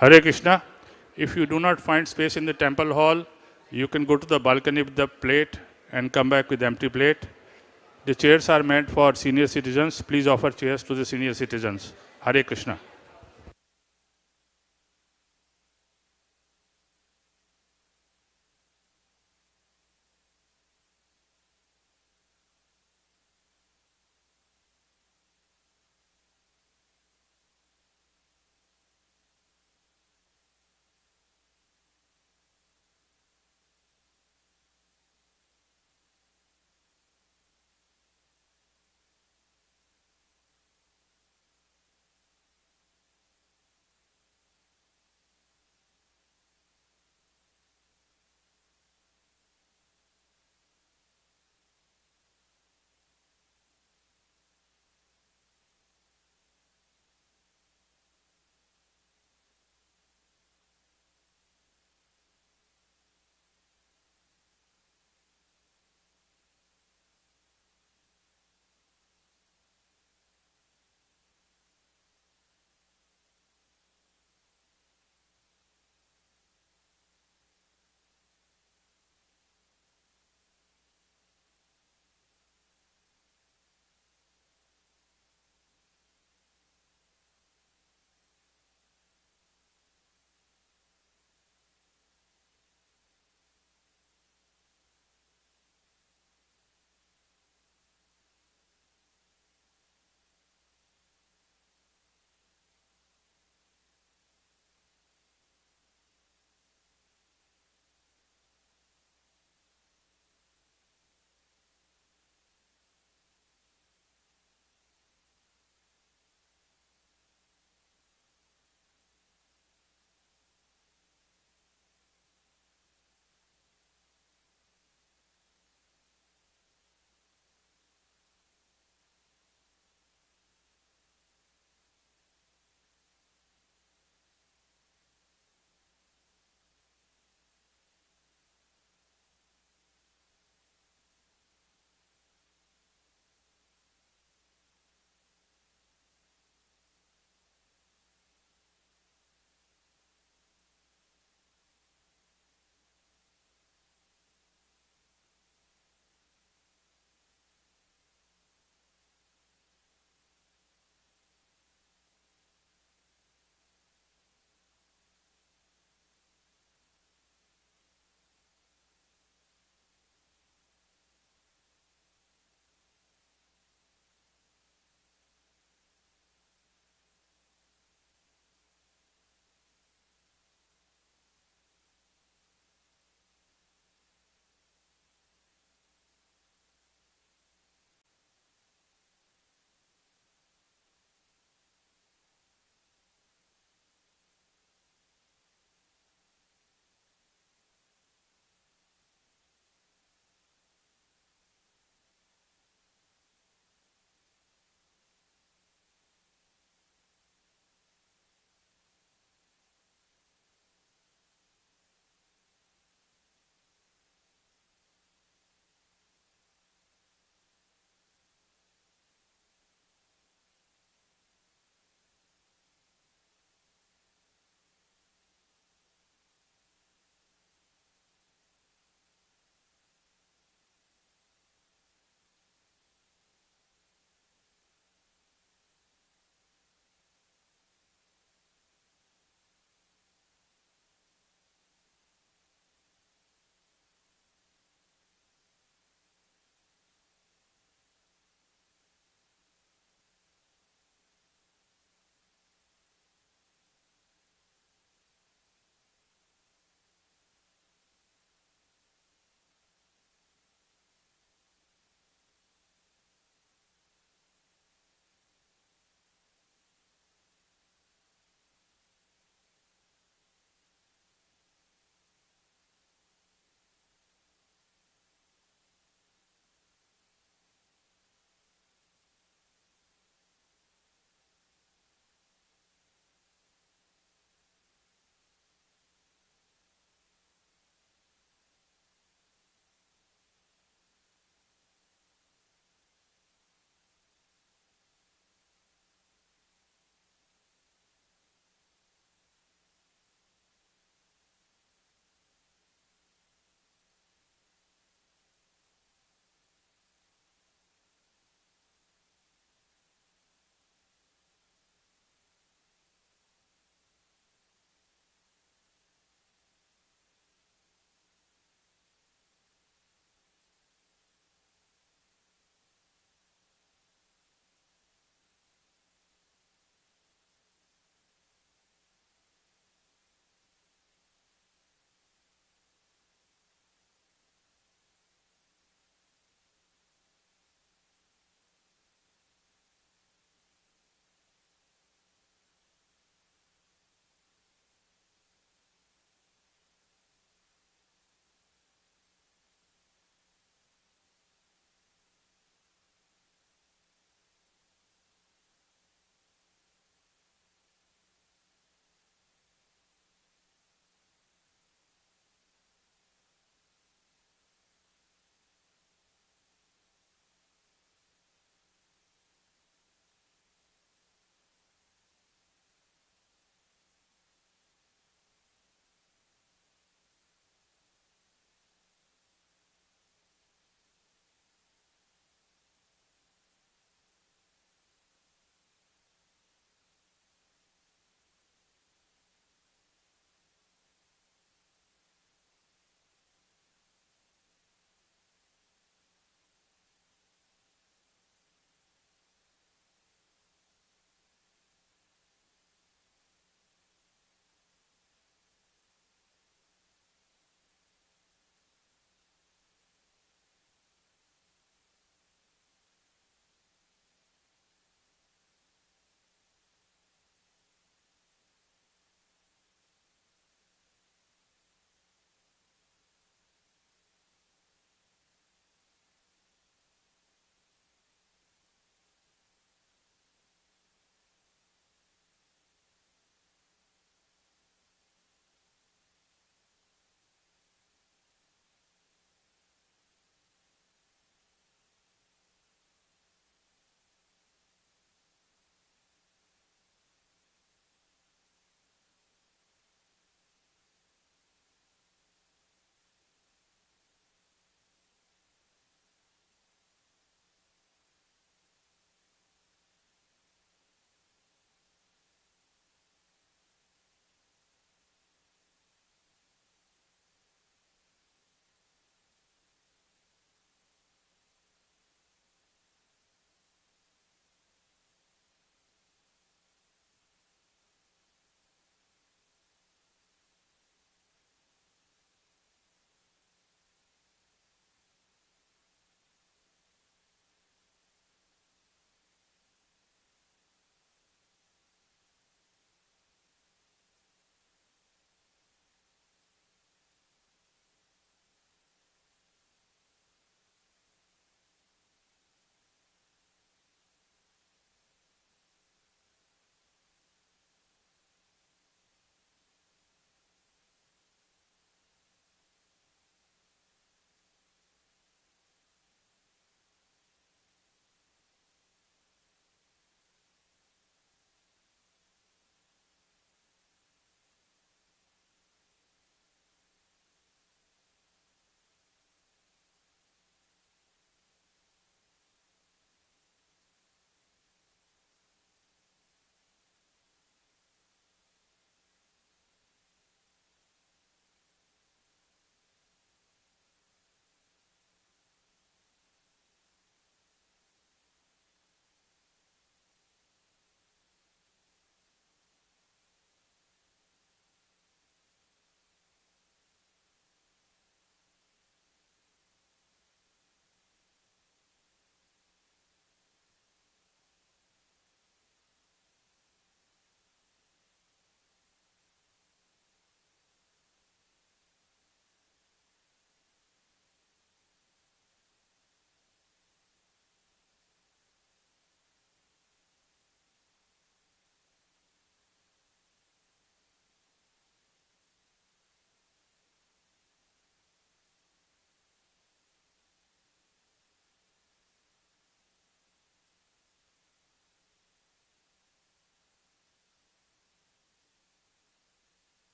Hare Krishna. If you do not find space in the temple hall, you can go to the balcony with the plate and come back with empty plate. The chairs are meant for senior citizens. Please offer chairs to the senior citizens. Hare Krishna.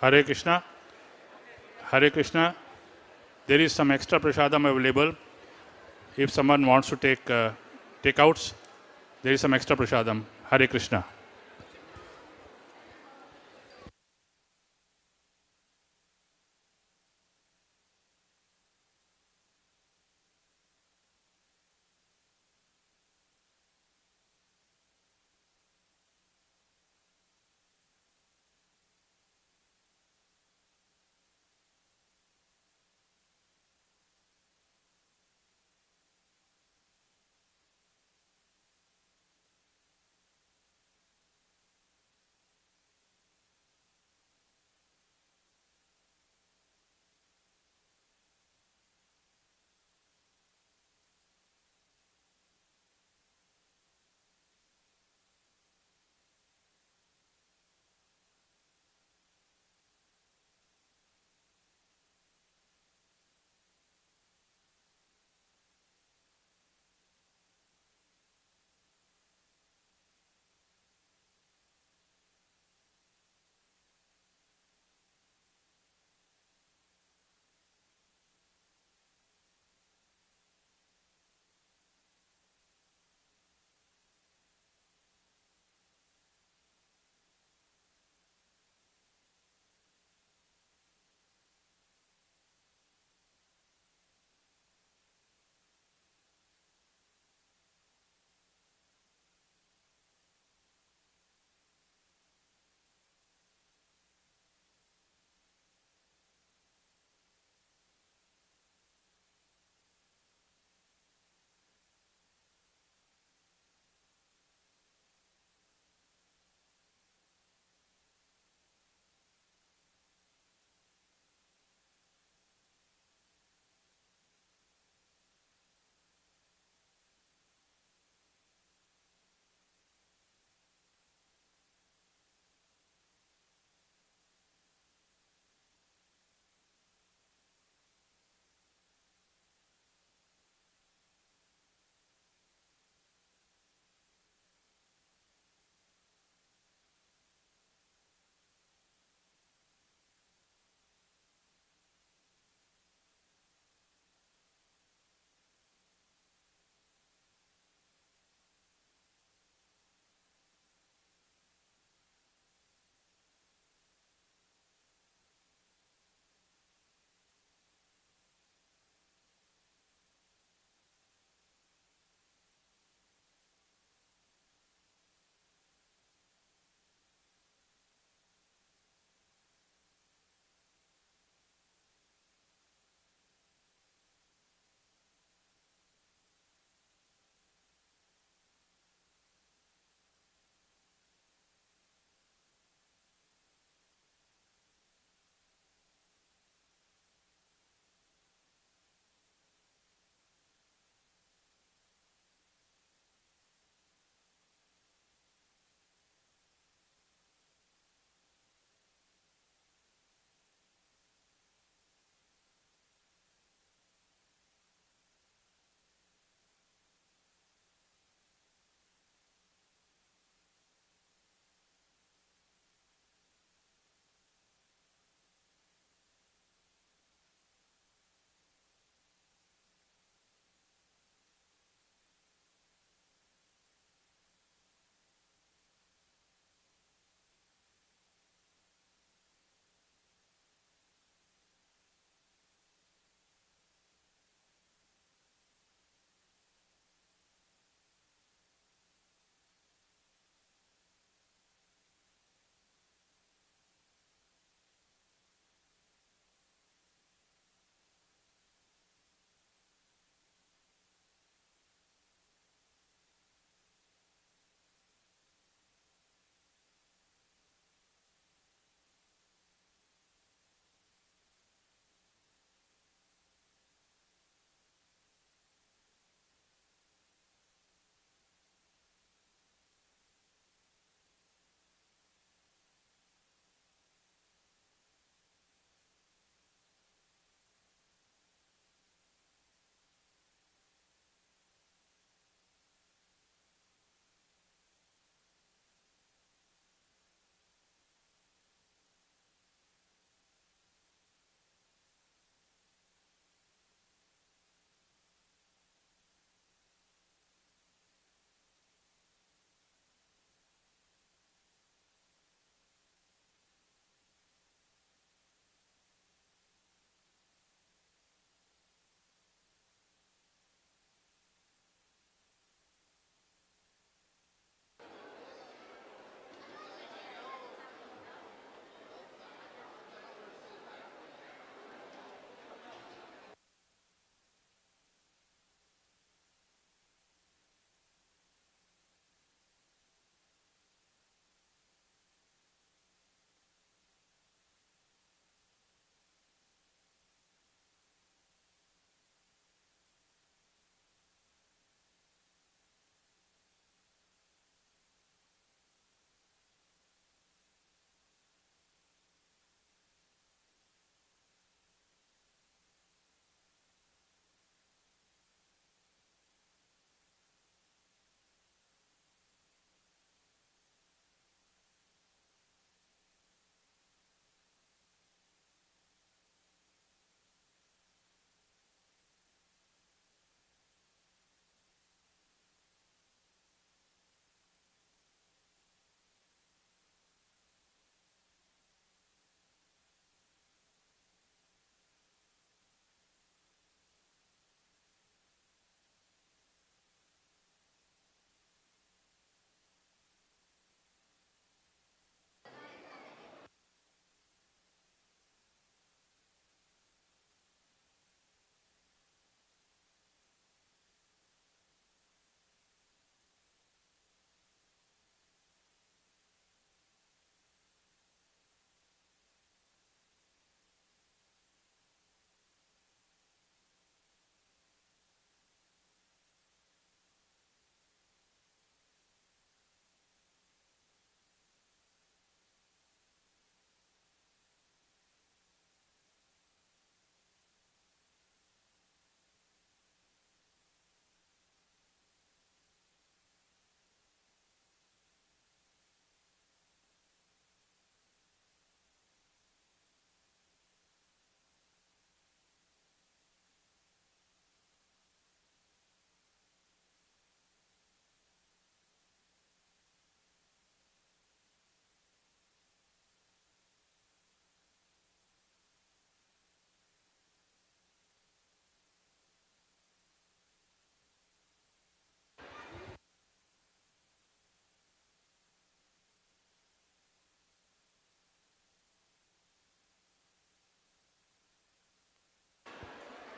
Hare Krishna. Hare Krishna. There is some extra prasadam available. If someone wants to take takeouts, there is some extra prasadam. Hare Krishna.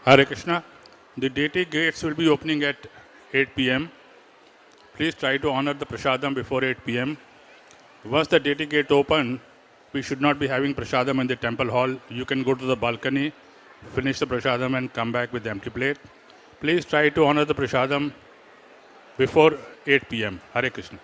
Hare Krishna. The deity gates will be opening at 8 p.m. Please try to honor the prasadam before 8 p.m. Once the deity gate open, we should not be having prasadam in the temple hall. You can go to the balcony, finish the prasadam and come back with the empty plate. Please try to honor the prasadam before 8 p.m. Hare Krishna.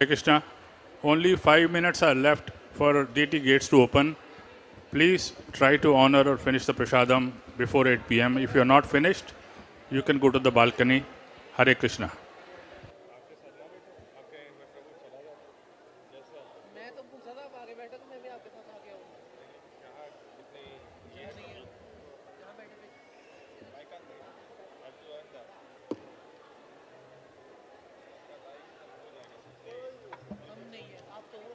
Hare Krishna. Only 5 minutes are left for deity gates to open. Please try to honor or finish the prasadam before 8 p.m. If you are not finished, you can go to the balcony. Hare Krishna. मैं तो पूछा था, आप आगे बैठो तो मैं भी आपके साथ आगे आऊँगा। यहाँ बैठे थे। हम नहीं है, आप तो हो।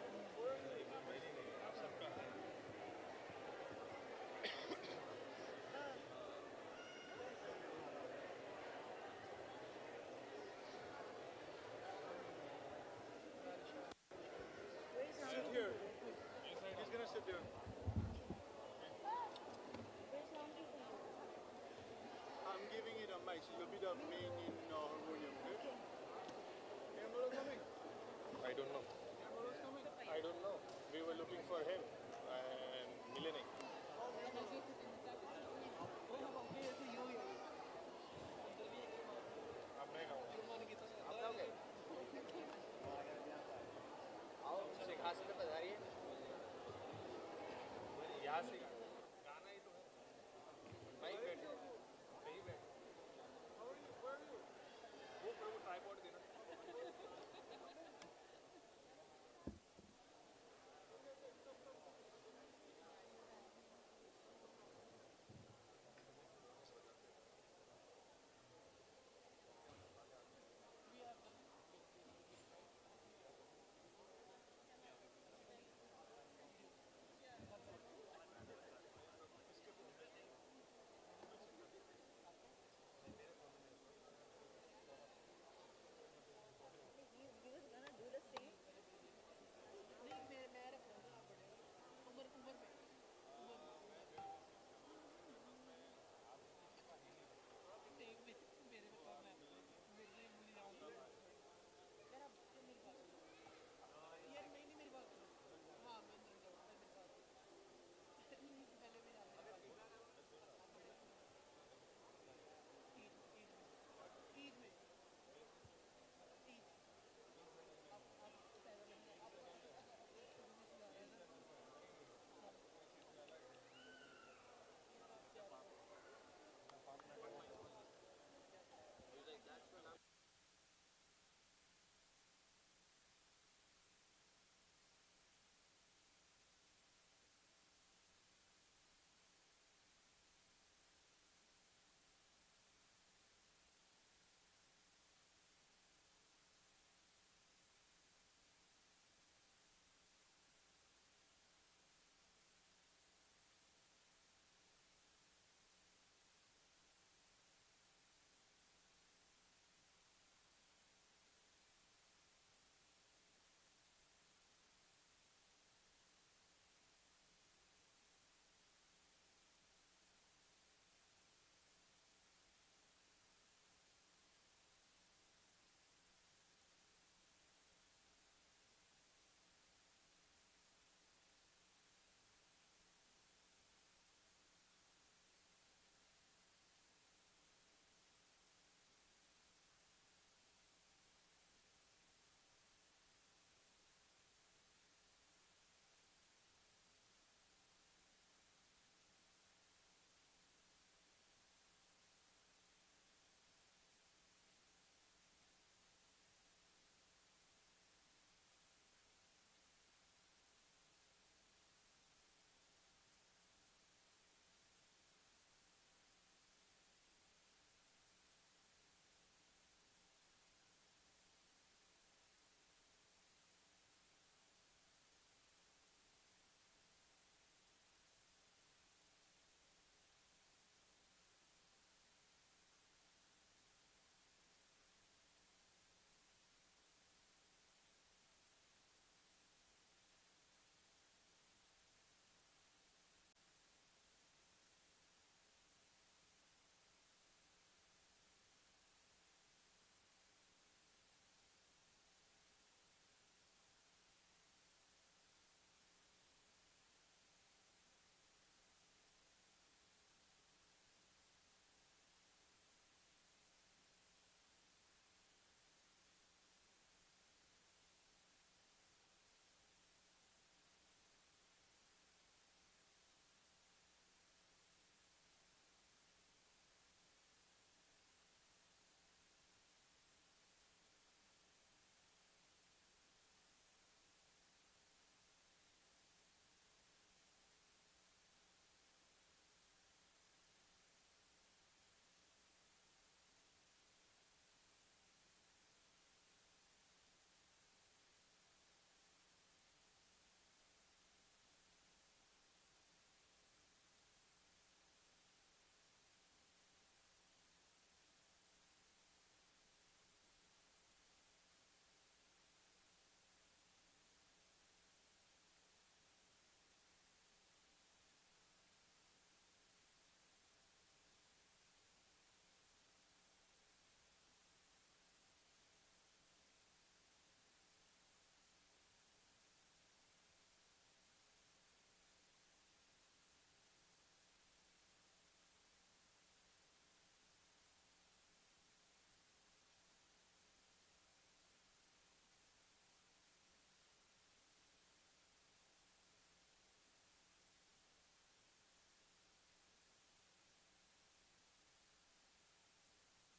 I'm giving it a mic. She will be the main in harmonium. Okay? Camera coming. I don't know. I don't know. We were looking for him and Milene. आओ, सिखासी में पधारिए। यहाँ से